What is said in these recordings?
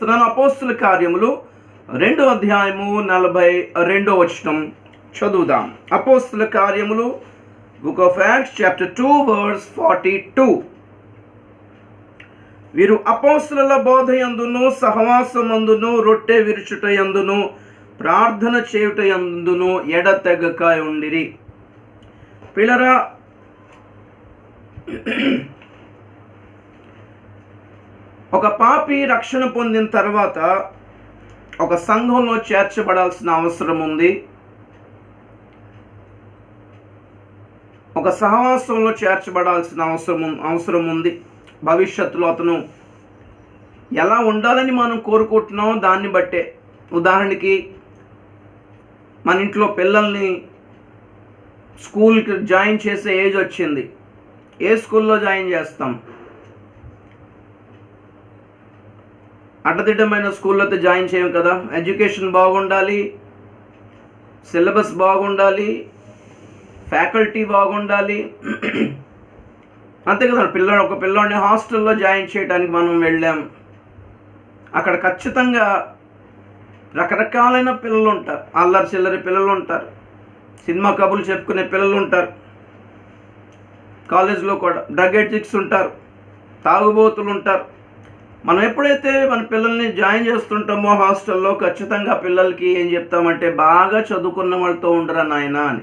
అపోస్తుల కార్యములు 2వ అధ్యాయము 42వ వచనం చదువుదాం. అపోస్తుల కార్యములు book of Acts chapter 2 verse 42. వీరు అపోస్తుల బోధ యందును సహవాసమందును రొట్టె విరుచుట యందును ప్రార్థన చేయుట యందును ఎడతెగక ఉండిరి. పిల్లరా, ఒక పాపి రక్షణ పొందిన తర్వాత ఒక సంఘంలో చేర్చబడాల్సిన అవసరం ఉంది. ఒక సహవాసంలో చేర్చబడాల్సిన అవసరం ఉంది. భవిష్యత్తులో అతను ఎలా ఉండాలని మనం కోరుకుంటున్నామో దాన్ని బట్టే. ఉదాహరణకి మన ఇంట్లో పిల్లల్ని స్కూల్కి జాయిన్ చేసే ఏజ్ వచ్చింది. ఏ స్కూల్లో జాయిన్ చేస్తాం? అడ్డదిడ్డమైన స్కూల్లో అయితే జాయిన్ చేయం కదా. ఎడ్యుకేషన్ బాగుండాలి, సిలబస్ బాగుండాలి, ఫ్యాకల్టీ బాగుండాలి, అంతే కదా. ఒక పిల్లోడిని హాస్టల్లో జాయిన్ చేయడానికి మనం వెళ్ళాం. అక్కడ ఖచ్చితంగా రకరకాలైన పిల్లలు ఉంటారు. అల్లరి చిల్లరి పిల్లలు ఉంటారు, సినిమా కబుర్లు చెప్పుకునే పిల్లలు ఉంటారు, కాలేజీలో కూడా డ్రగ్ ఎడిక్ట్స్ ఉంటారు, తాగుబోతులు ఉంటారు. మనం ఎప్పుడైతే మన పిల్లల్ని జాయిన్ చేస్తుంటామో హాస్టల్లో, ఖచ్చితంగా పిల్లలకి ఏం చెప్తామంటే, బాగా చదువుకున్న వాళ్ళతో ఉండరా నాయనా అని.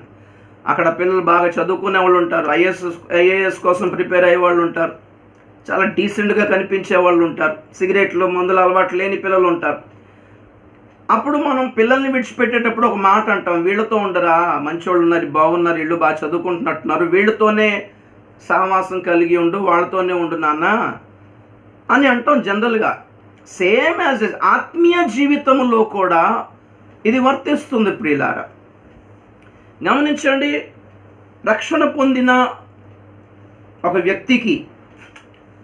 అక్కడ పిల్లలు బాగా చదువుకునే వాళ్ళు ఉంటారు, ఐఏఎస్ కోసం ప్రిపేర్ అయ్యే వాళ్ళు ఉంటారు, చాలా డీసెంట్గా కనిపించే వాళ్ళు ఉంటారు, సిగరెట్లు మందులు అలవాటు లేని పిల్లలు ఉంటారు. అప్పుడు మనం పిల్లల్ని విడిచిపెట్టేటప్పుడు ఒక మాట అంటాం, వీళ్ళతో ఉండరా, మంచోళ్ళు ఉన్నారు, బాగున్నారు, వీళ్ళు బాగా చదువుకుంటున్నట్టున్నారు, వీళ్ళతోనే సహవాసం కలిగి ఉండు, వాళ్ళతోనే ఉండు నాన్న అని అంటాం జనరల్గా. సేమ్ యాజ్ ఆత్మీయ జీవితంలో కూడా ఇది వర్తిస్తుంది ప్రియులారా. గమనించండి, రక్షణ పొందిన ఒక వ్యక్తికి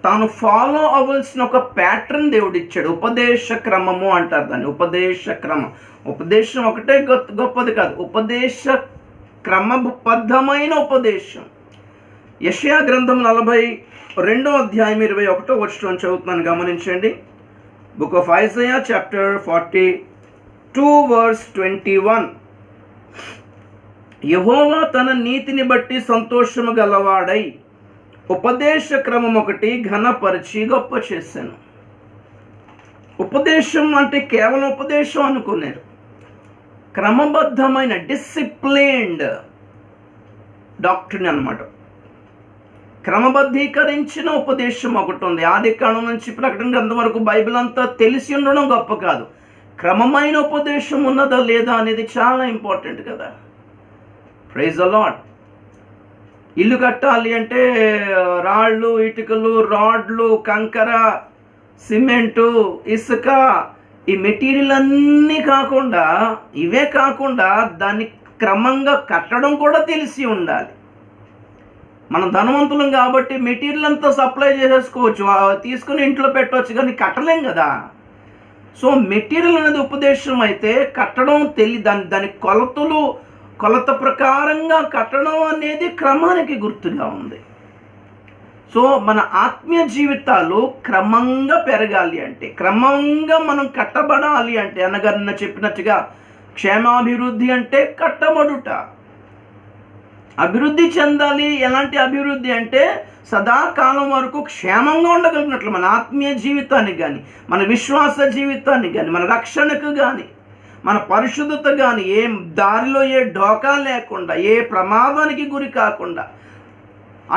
తాను ఫాలో అవ్వాల్సిన ఒక ప్యాటర్న్ దేవుడిచ్చాడు. ఉపదేశ క్రమము అంటారు దాన్ని. ఉపదేశ క్రమం. ఉపదేశం ఒకటే గొప్పది కాదు, ఉపదేశ క్రమబద్ధమైన ఉపదేశం. యెషయా గ్రంథం 42వ అధ్యాయం 21వ వచనం చదువుతున్నాను, గమనించండి. Book of Isaiah chapter 42 verse 21. యెహోవా తన నీతిని బట్టి సంతోషము గలవాడై ఉపదేశ క్రమం ఒకటి ఘనపరిచి గొప్ప చేశాను. ఉపదేశం అంటే కేవలం ఉపదేశం అనుకున్నారు. క్రమబద్ధమైన డిసిప్లైన్డ్ డాక్ట్రిన్ అన్నమాట. క్రమబద్ధీకరించిన ఉపదేశం ఒకటి ఉంది. ఆది కాండం నుంచి ప్రకటన గ్రంథం వరకు బైబిల్ అంతా తెలిసి ఉండడం గొప్ప కాదు, క్రమమైన ఉపదేశం ఉన్నదా లేదా అనేది చాలా ఇంపార్టెంట్ కదా. Praise the Lord. ఇల్లు కట్టాలి అంటే రాళ్ళు, ఇటుకలు, రాడ్లు, కంకర, సిమెంటు, ఇసుక, ఈ మెటీరియల్ అన్నీ కాకుండా, ఇవే కాకుండా దాన్ని క్రమంగా కట్టడం కూడా తెలిసి ఉండాలి. మనం ధనవంతులం కాబట్టి మెటీరియల్ అంతా సప్లై చేసేసుకోవచ్చు, తీసుకుని ఇంట్లో పెట్టవచ్చు, కానీ కట్టలేం కదా. సో మెటీరియల్ అనేది ఉపదేశం అయితే కట్టడం దాని కొలత ప్రకారంగా కట్టడం అనేది క్రమానికి గుర్తుగా ఉంది. సో మన ఆత్మీయ జీవితాలు క్రమంగా పెరగాలి అంటే, క్రమంగా మనం కట్టబడాలి అంటే, అనగా నిన్న చెప్పినట్టుగా క్షేమాభివృద్ధి అంటే కట్టబడుట, అభివృద్ధి చెందాలి. ఎలాంటి అభివృద్ధి అంటే సదాకాలం వరకు క్షేమంగా ఉండగలిగినట్లు మన ఆత్మీయ జీవితానికి కానీ, మన విశ్వాస జీవితానికి కానీ, మన రక్షణకు కానీ, మన పరిశుద్ధత కానీ, ఏ దారిలో ఏ ఢోకా లేకుండా, ఏ ప్రమాదానికి గురి కాకుండా,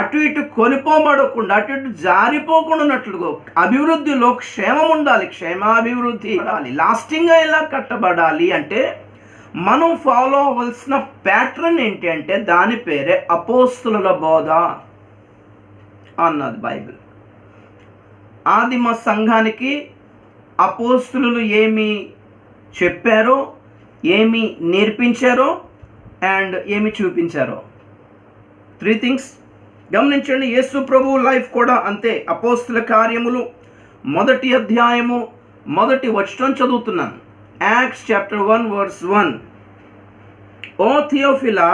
అటు ఇటు కొనిపోబడకుండా, అటు ఇటు జారిపోకుండా అభివృద్ధిలో క్షేమం ఉండాలి, క్షేమాభివృద్ధి ఉండాలి. లాస్టింగ్గా ఎలా కట్టబడాలి అంటే, మనం ఫాలో అవ్వాల్సిన ప్యాటర్న్ ఏంటి అంటే, దాని పేరే అపోస్తుల బోధ అన్నది బైబిల్. ఆదిమ సంఘానికి అపోస్తులు ఏమి చెప్పారో, ఏమి నేర్పించారో అండ్ ఏమి చూపించారో, 3 థింగ్స్ గమనించండి. యేసు ప్రభు లైఫ్ కూడా అంతే. అపోస్తుల కార్యములు 1వ అధ్యాయము 1వ వచనం చదువుతున్నాను. Acts chapter 1 verse 1. ఓ థియోఫిలా,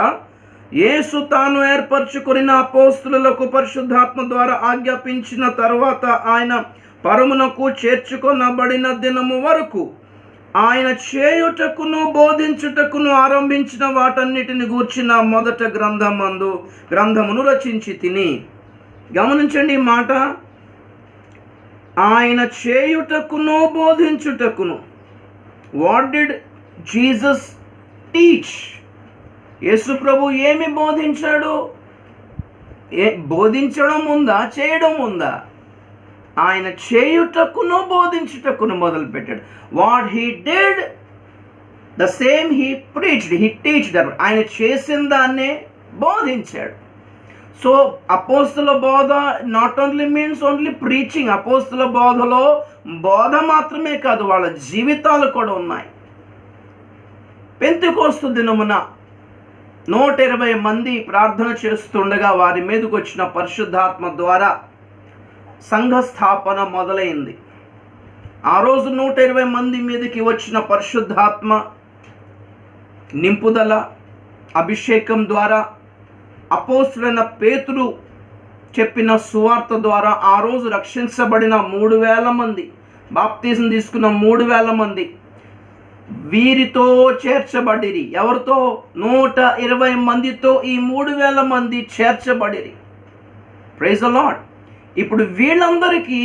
యేసు తాను ఏర్పరచుకొనిన అపోస్తులకు పరిశుద్ధాత్మ ద్వారా ఆజ్ఞాపించిన తర్వాత ఆయన పరమునకు చేర్చుకొనబడిన దినము వరకు ఆయన చేయుటకును బోధించుటకును ఆరంభించిన వాటన్నిటిని గూర్చిన మొదట గ్రంథమును రచించి తిని. గమనించండి ఈ మాట, ఆయన చేయుటకును బోధించుటకును. What did Jesus teach? యేసు ప్రభు ఏమి బోధించాడు? బోధించడం ఉందా, చేయడం ఉందా? ఆయన చేయుటకును బోధించుటకును మొదలుపెట్టాడు. What he did the same he preached, he టీచ్డ్. ఆయన చేసిన దాన్నే బోధించాడు. సో అపోస్తుల బోధ not only means only preaching. అపోస్తుల బోధలో బోధ మాత్రమే కాదు, వాళ్ళ జీవితాలు కూడా ఉన్నాయి. పెంతెకోస్తు దినమున 120 మంది ప్రార్థన చేస్తుండగా వారి మీదకి వచ్చిన పరిశుద్ధాత్మ ద్వారా సంఘ స్థాపన మొదలైంది. ఆ రోజు 120 మంది మీదకి వచ్చిన పరిశుద్ధాత్మ నింపుదల, అభిషేకం ద్వారా అపోస్తులైన పేతురు చెప్పిన సువార్త ద్వారా ఆ రోజు రక్షించబడిన 3,000 మంది, బాప్తిజం తీసుకున్న 3,000 మంది వీరితో చేర్చబడిరి. ఎవరితో? 120 మందితో ఈ 3,000 మంది చేర్చబడిరి. Praise the lord. ఇప్పుడు వీళ్ళందరికీ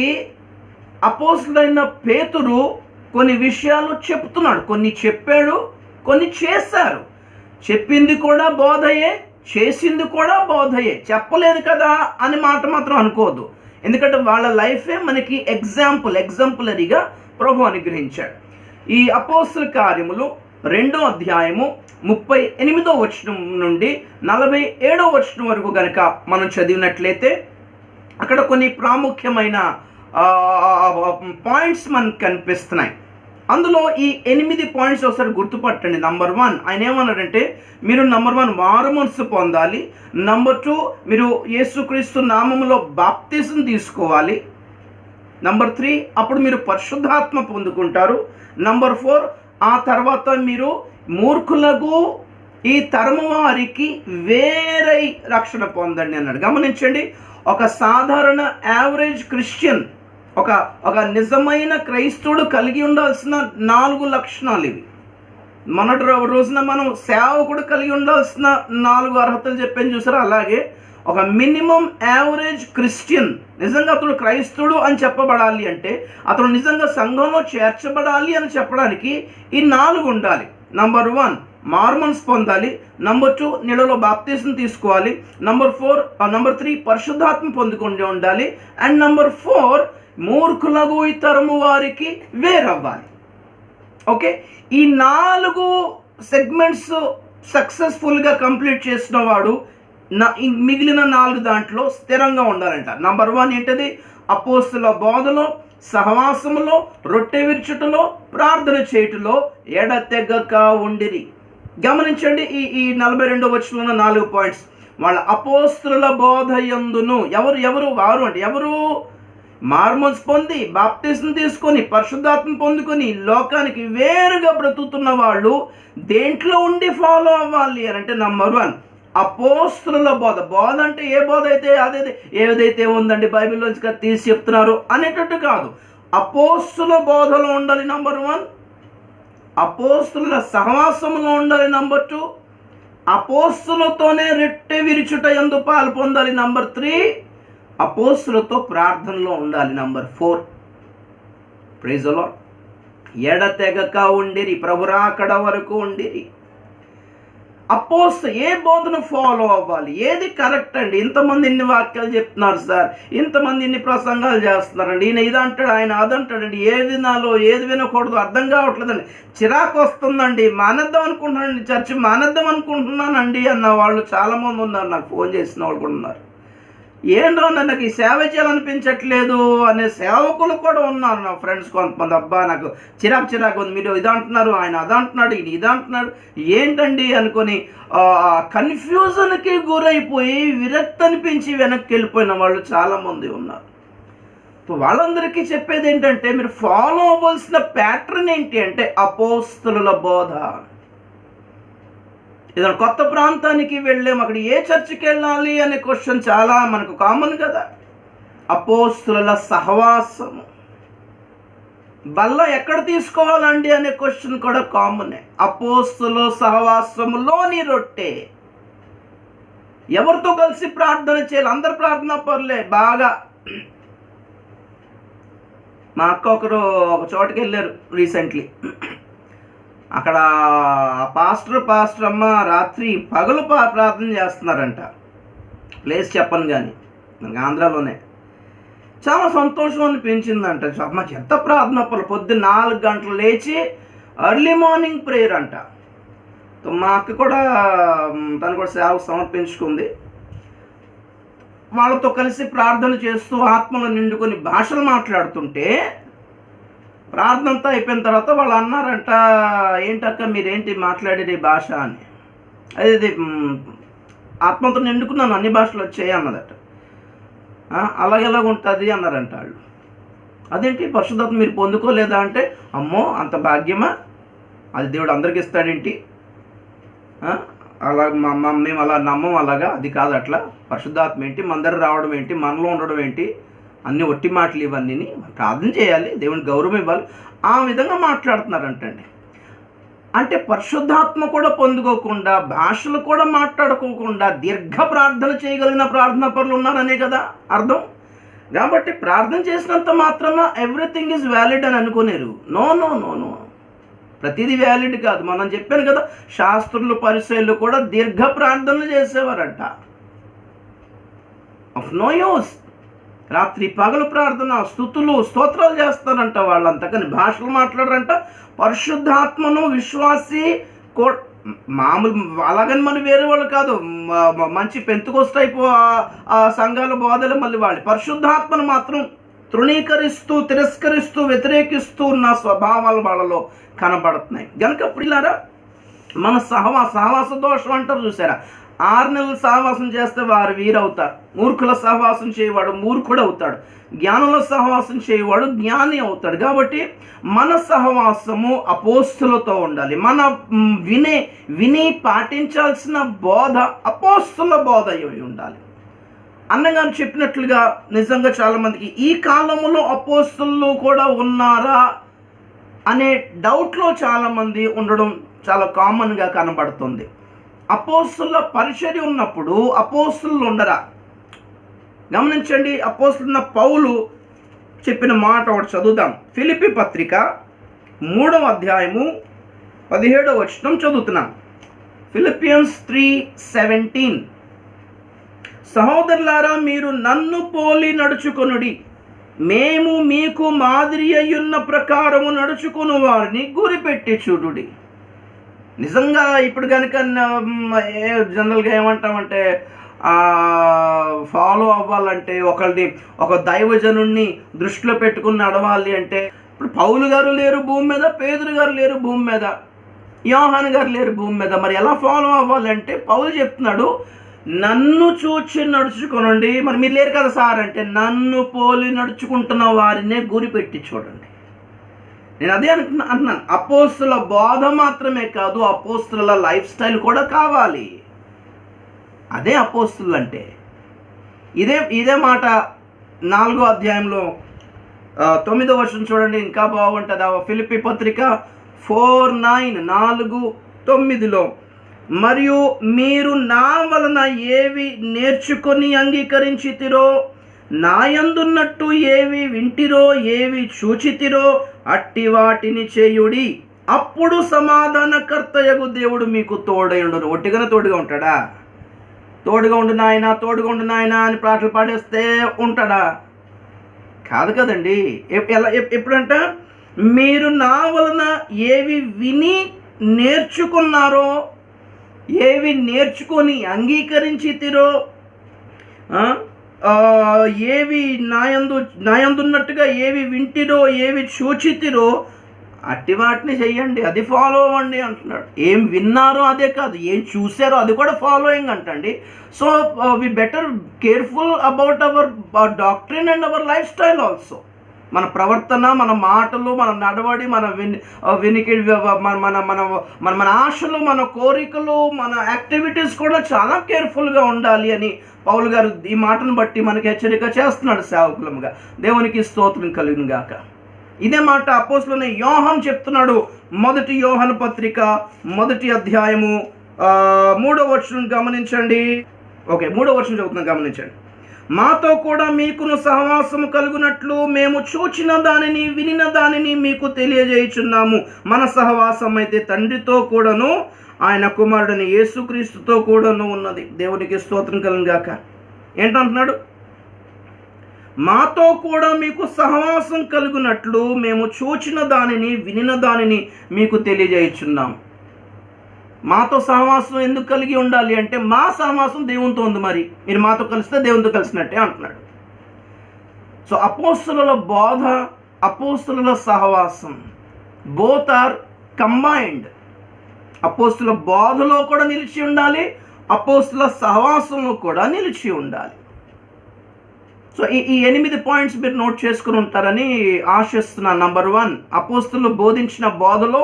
అపోస్తులైన పేతురు కొన్ని విషయాలు చెప్తున్నాడు. కొన్ని చెప్పాడు, కొన్ని చేశారు. చెప్పింది కూడా బోధయే, చేసింది కూడా బోధయే. చెప్పలేదు కదా అని మాట మాత్రం అనుకోవద్దు. ఎందుకంటే వాళ్ళ లైఫే మనకి ఎగ్జాంపులరీగా ప్రభు అనుగ్రహించాడు. ఈ అపోస్తుల కార్యములు 2వ అధ్యాయము 38వ వచనం నుండి 47వ వచనం వరకు గనక మనం చదివినట్లయితే అక్కడ కొన్ని ప్రాముఖ్యమైన పాయింట్స్ మనకు కనిపిస్తున్నాయి. అందులో ఈ 8 పాయింట్స్ ఒకసారి గుర్తుపట్టండి. నంబర్ 1 ఆయన ఏమన్నాడంటే, మీరు నంబర్ 1 మారు మనసు పొందాలి. నంబర్ 2 మీరు యేసుక్రీస్తు నామములో బాప్తిజం తీసుకోవాలి. నంబర్ 3 అప్పుడు మీరు పరిశుద్ధాత్మ పొందుకుంటారు. నంబర్ 4 ఆ తర్వాత మీరు మూర్ఖులకు ఈ తరము వారికి వేరే రక్షణ పొందండి అన్నాడు. గమనించండి, ఒక సాధారణ యావరేజ్ క్రిస్టియన్, ఒక నిజమైన క్రైస్తవుడు కలిగి ఉండాల్సిన 4 లక్షణాలు ఇవి. మొన్నటి రోజున మనం సేవకుడు కలిగి ఉండాల్సిన 4 అర్హతలు చెప్పాను చూసారా? అలాగే ఒక మినిమం యావరేజ్ క్రిస్టియన్, నిజంగా అతడు క్రైస్తవుడు అని చెప్పబడాలి అంటే, అతడు నిజంగా సంఘంలో చేర్చబడాలి అని చెప్పడానికి ఈ 4 ఉండాలి. నంబర్ 1 మార్మన్స్ పొందాలి. నంబర్ 2 నీళ్ళలో బాప్తిజం తీసుకోవాలి. నంబర్ 3 పరిశుద్ధాత్మ పొందుకుంటూ ఉండాలి. అండ్ నంబర్ 4 మూర్ఖులకు ఇతరము వారికి వేరవ్వాలి. ఓకే, ఈ 4 సెగ్మెంట్స్ సక్సెస్ఫుల్గా కంప్లీట్ చేసిన వాడు మిగిలిన 4 దాంట్లో స్థిరంగా ఉండాలంట. నంబర్ 1 ఏంటది? అపోస్తుల బోధలో, సహవాసములో, రొట్టె విరుచుటలో, ప్రార్థన చేయుటలో ఎడతెగక ఉండిరి. గమనించండి, ఈ 42వ వచనంలో 4 పాయింట్స్. వాళ్ళ అపోస్తుల బోధ యందును ఎవరు వారు అంటే ఎవరు? మార్మన్స్ పొంది బాప్తిజం తీసుకొని పరిశుద్ధాత్మ పొందుకొని లోకానికి వేరుగా బ్రతుకుతున్న వాళ్ళు దేంట్లో ఉండి ఫాలో అవ్వాలి అని అంటే, నంబర్ 1 అపోస్తుల బోధ అంటే ఏ బోధ అయితే ఏదైతే ఉందండి బైబిల్లోంచి తీసి చెప్తున్నారు అనేటట్టు కాదు. అపోస్తుల బోధలో ఉండాలి నంబర్ 1. అపోస్తుల సహవాసంలో ఉండాలి నంబర్ 2. అపోస్తులతోనే రొట్టె విరుచుట యందు పాలు పొందాలి నంబర్ 3. అపోస్తులతో ప్రార్థనలో ఉండాలి నంబర్ 4. Praise the lord. ఎడతెగక ఉండిరి, ప్రభు రాకడ వరకు ఉండిరి. ఏ బోధను ఫాలో అవ్వాలి? ఏది కరెక్ట్ అండి? ఇంతమంది ఇన్ని వాక్యాలు చెప్తున్నారు సార్, ఇంతమంది ఇన్ని ప్రసంగాలు చేస్తున్నారండి, ఈయన ఇది అంటాడు, ఆయన అదంటాడండి, ఏది వినాలో ఏది వినకూడదు అర్థం కావట్లేదండి, చిరాకు వస్తుందండి, మానేద్దాం అనుకుంటున్నానండి, చర్చి మానేద్దాం అనుకుంటున్నానండి అన్న వాళ్ళు చాలామంది ఉన్నారు. నాకు ఫోన్ చేసిన వాళ్ళు కూడా ఉన్నారు. ఏంటో నాకు ఈ సేవ చేయాలనిపించట్లేదు అనే సేవకులు కూడా ఉన్నారు నా ఫ్రెండ్స్ కొంతమంది. అబ్బా నాకు చిరాకు ఉంది, మీరు ఇది అంటున్నారు, ఆయన అదంటున్నాడు, ఈయన ఇది అంటున్నాడు, ఏంటండి అనుకొని కన్ఫ్యూజన్కి గురైపోయి విరక్తి అనిపించి వెనక్కి వెళ్ళిపోయిన వాళ్ళు చాలామంది ఉన్నారు. వాళ్ళందరికీ చెప్పేది ఏంటంటే, మీరు ఫాలో అవ్వాల్సిన ప్యాటర్న్ ఏంటి అంటే అపోస్తలుల బోధ. ఏదైనా కొత్త ప్రాంతానికి వెళ్ళాము, అక్కడ ఏ చర్చికి వెళ్ళాలి అనే క్వశ్చన్ చాలా మనకు కామన్ కదా. అపోస్తుల సహవాసము, బల్ల ఎక్కడ తీసుకోవాలండి అనే క్వశ్చన్ కూడా కామనే. అపోస్తుల సహవాసములోని రొట్టె. ఎవరితో కలిసి ప్రార్థన చేయాలి? అందరు ప్రార్థన పరులే బాగా. మా అక్క ఒకరు ఒక చోటుకి వెళ్ళారు రీసెంట్లీ. అక్కడ పాస్టర్ అమ్మ రాత్రి పగలు ప్రార్థన చేస్తున్నారంట. ప్లేస్ చెప్పను కానీ మనకి ఆంధ్రాలోనే. చాలా సంతోషం అనిపించిందంట. మాకు ఎంత ప్రార్థన పొద్దున్న 4 గంటలు లేచి ఎర్లీ మార్నింగ్ ప్రేయర్ అంట. మా అక్క కూడా తను కూడా సేవకు సమర్పించుకుంది. వాళ్ళతో కలిసి ప్రార్థన చేస్తూ ఆత్మలో నిండుకొని భాషలు మాట్లాడుతుంటే ప్రార్థన అంతా అయిపోయిన తర్వాత వాళ్ళు అన్నారంట, ఏంటక్క మీరేంటి మాట్లాడేది భాష అని. అది ఆత్మతో నిండుకున్నాను, అన్ని భాషలు వచ్చాయి అన్నదట. అలాగెలాగ ఉంటుంది అన్నారంట వాళ్ళు. అదేంటి పరిశుద్ధాత్మ మీరు పొందుకోలేదా అంటే, అమ్మో అంత భాగ్యమా, అది దేవుడు అందరికి ఇస్తాడేంటి, అలా మేము అలా నమ్మం, అలాగా అది కాదు అట్లా. పరిశుద్ధాత్మ ఏంటి, మన దగ్గర రావడం ఏంటి, మనలో ఉండడం ఏంటి, అన్ని ఒట్టి మాటలు ఇవన్నీ. ప్రార్థన చేయాలి, దేవునికి గౌరవం ఇవ్వాలి, ఆ విధంగా మాట్లాడుతున్నారంటండి. అంటే పరిశుద్ధాత్మ కూడా పొందుకోకుండా, భాషలు కూడా మాట్లాడుకోకుండా దీర్ఘ ప్రార్థన చేయగలిగిన ప్రార్థనా పరులు ఉన్నారనే కదా అర్థం. కాబట్టి ప్రార్థన చేసినంత మాత్రమే ఎవ్రీథింగ్ ఈజ్ వ్యాలిడ్ అని అనుకునేరు. నో నో నో నో, ప్రతిదీ వ్యాలిడ్ కాదు. మనం చెప్పాను కదా, శాస్త్రులు పరిచయులు కూడా దీర్ఘ ప్రార్థనలు చేసేవారంట. Of no use. రాత్రి పగలు ప్రార్థన, స్తుతులు స్తోత్రాలు చేస్తారంట వాళ్ళంతా, కానీ భాషలు మాట్లాడరంట. పరిశుద్ధాత్మను విశ్వాసి మామూలు అలాగని మరి వేరే వాళ్ళు కాదు, మంచి పెంతుకొస్ట్ టైపు ఆ సంఘాల బోధలు మళ్ళీ వాళ్ళు పరిశుద్ధాత్మను మాత్రం తృణీకరిస్తూ, తిరస్కరిస్తూ, వ్యతిరేకిస్తూ ఉన్న స్వభావాలు వాళ్ళలో కనబడుతున్నాయి. కనుక పిల్లారా, మన సహవాస దోషం అంటారు చూసారా, 6 నెలలు సహవాసం చేస్తే వారు వీరవుతారు. మూర్ఖుల సహవాసం చేయవాడు మూర్ఖుడు అవుతాడు, జ్ఞానుల సహవాసం చేయవాడు జ్ఞాని అవుతాడు. కాబట్టి మన సహవాసము అపోస్తులతో ఉండాలి. మన విని పాటించాల్సిన బోధ అపోస్తుల బోధ అయి ఉండాలి. అన్నగారు చెప్పినట్లుగా నిజంగా చాలామందికి ఈ కాలంలో అపోస్తులు కూడా ఉన్నారా అనే డౌట్లో చాలామంది ఉండడం చాలా కామన్గా కనబడుతుంది. అపోస్తుల పరిచర్య ఉన్నప్పుడు అపోస్తులు ఉండరా? గమనించండి, అపోస్తులున్న పౌలు చెప్పిన మాట ఒకటి చదువుదాం. ఫిలిప్పీ పత్రిక 3వ అధ్యాయము 17వ వచనం చదువుతున్నాం. ఫిలిపియన్స్ 3:17. సహోదరులారా, మీరు నన్ను పోలి నడుచుకొనుడి, మేము మీకు మాదిరి అయ్యున్న ప్రకారము నడుచుకుని వారిని గురిపెట్టి చూడుడి. నిజంగా ఇప్పుడు కనుక జనరల్గా ఏమంటామంటే, ఫాలో అవ్వాలంటే ఒక దైవజనుణ్ణి దృష్టిలో పెట్టుకుని నడవాలి అంటే, ఇప్పుడు పౌలు గారు లేరు భూమి మీద, పేతురు గారు లేరు భూమి మీద, యోహాను గారు లేరు భూమి మీద. మరి ఎలా ఫాలో అవ్వాలంటే పౌలు చెప్తున్నాడు, నన్ను చూచి నడుచుకోనండి. మరి మీరు లేరు కదా సార్ అంటే, నన్ను పోలి నడుచుకుంటున్న వారినే గురిపెట్టి చూడండి. నేను అదే అంటున్నాను. అపోస్తుల బోధ మాత్రమే కాదు, అపోస్తుల లైఫ్ స్టైల్ కూడా కావాలి. అదే అపోస్తులు అంటే. ఇదే మాట 4వ అధ్యాయంలో 9వ వచనం చూడండి, ఇంకా బాగుంటుంది. ఫిలిప్పీ పత్రిక 4:9 మరియు మీరు నా వలన ఏవి నేర్చుకొని అంగీకరించితిరో, నాయందున్నట్టు ఏవి వింటిరో, ఏవి చూచితిరో అట్టి వాటిని చేయుడి, అప్పుడు సమాధానకర్తయగు దేవుడు మీకు తోడయుండును. ఒట్టిగానే తోడుగా ఉంటాడా? తోడుగా ఉండు నాయనా, తోడుగా ఉండు నాయనా అని పాటలు పాడేస్తే ఉంటాడా? కాదు కదండి. ఎప్పుడంట, మీరు నా వలన ఏవి విని నేర్చుకున్నారో, ఏవి నేర్చుకొని అంగీకరించితిరో, ఏవి నాయందున్నట్టుగా ఏవి వింటిరో, ఏవి చూచితిరో అట్టి వాటిని చెయ్యండి, అది ఫాలో అవ్వండి అంటున్నాడు. ఏం విన్నారో అదే కాదు, ఏం చూసారో అది కూడా ఫాలోయింగ్ అంటండి. So we better careful about our doctrine and our life style also. మన ప్రవర్తన, మన మాటలు, మన నడవడి, మన వినికిడి, మన ఆశలు, మన కోరికలు, మన యాక్టివిటీస్ కూడా చాలా కేర్ఫుల్గా ఉండాలి అని పౌలు గారు ఈ మాటను బట్టి మనకి హెచ్చరిక చేస్తున్నాడు సేవకులంగా. దేవునికి స్తోత్రం కలుగును గాక. ఇదే మాట అపోస్తలుడైన యోహాను చెప్తున్నాడు. 1 యోహాను పత్రిక 1వ అధ్యాయము 3వ వచనం గమనించండి. ఓకే, 3వ వచనం చదువుతున్నాను, గమనించండి. మాతో కూడా మీకును సహవాసము కలుగునట్లు మేము చూచిన దానిని వినిన దానిని మీకు తెలియజేయుచున్నాము. మన సహవాసం అయితే తండ్రితో కూడాను ఆయన కుమారుడిని యేసుక్రీస్తుతో కూడాను ఉన్నది. దేవునికి స్తోత్రం కలుగును గాక. ఏంటంటున్నాడు? మాతో కూడా మీకు సహవాసం కలుగునట్లు మేము చూచిన దానిని వినిన దానిని మీకు తెలియజేయుచున్నాం. మాతో సహవాసం ఎందుకు కలిగి ఉండాలి అంటే, మా సహవాసం దేవునితో ఉంది, మరి మీరు మాతో కలిస్తే దేవునితో కలిసినట్టే అంటున్నాడు. సో అపోస్తలుల బోధ, అపోస్తలుల సహవాసం బోత్ ఆర్ కంబైన్డ్. అపోస్తలుల బోధలో కూడా నిలిచి ఉండాలి, అపోస్తలుల సహవాసంలో కూడా నిలిచి ఉండాలి. సో ఈ 8 పాయింట్స్ మీరు నోట్ చేసుకుని ఉంటారని ఆశిస్తున్నాను. నంబర్ 1, అపోస్తలులు బోధించిన బోధలో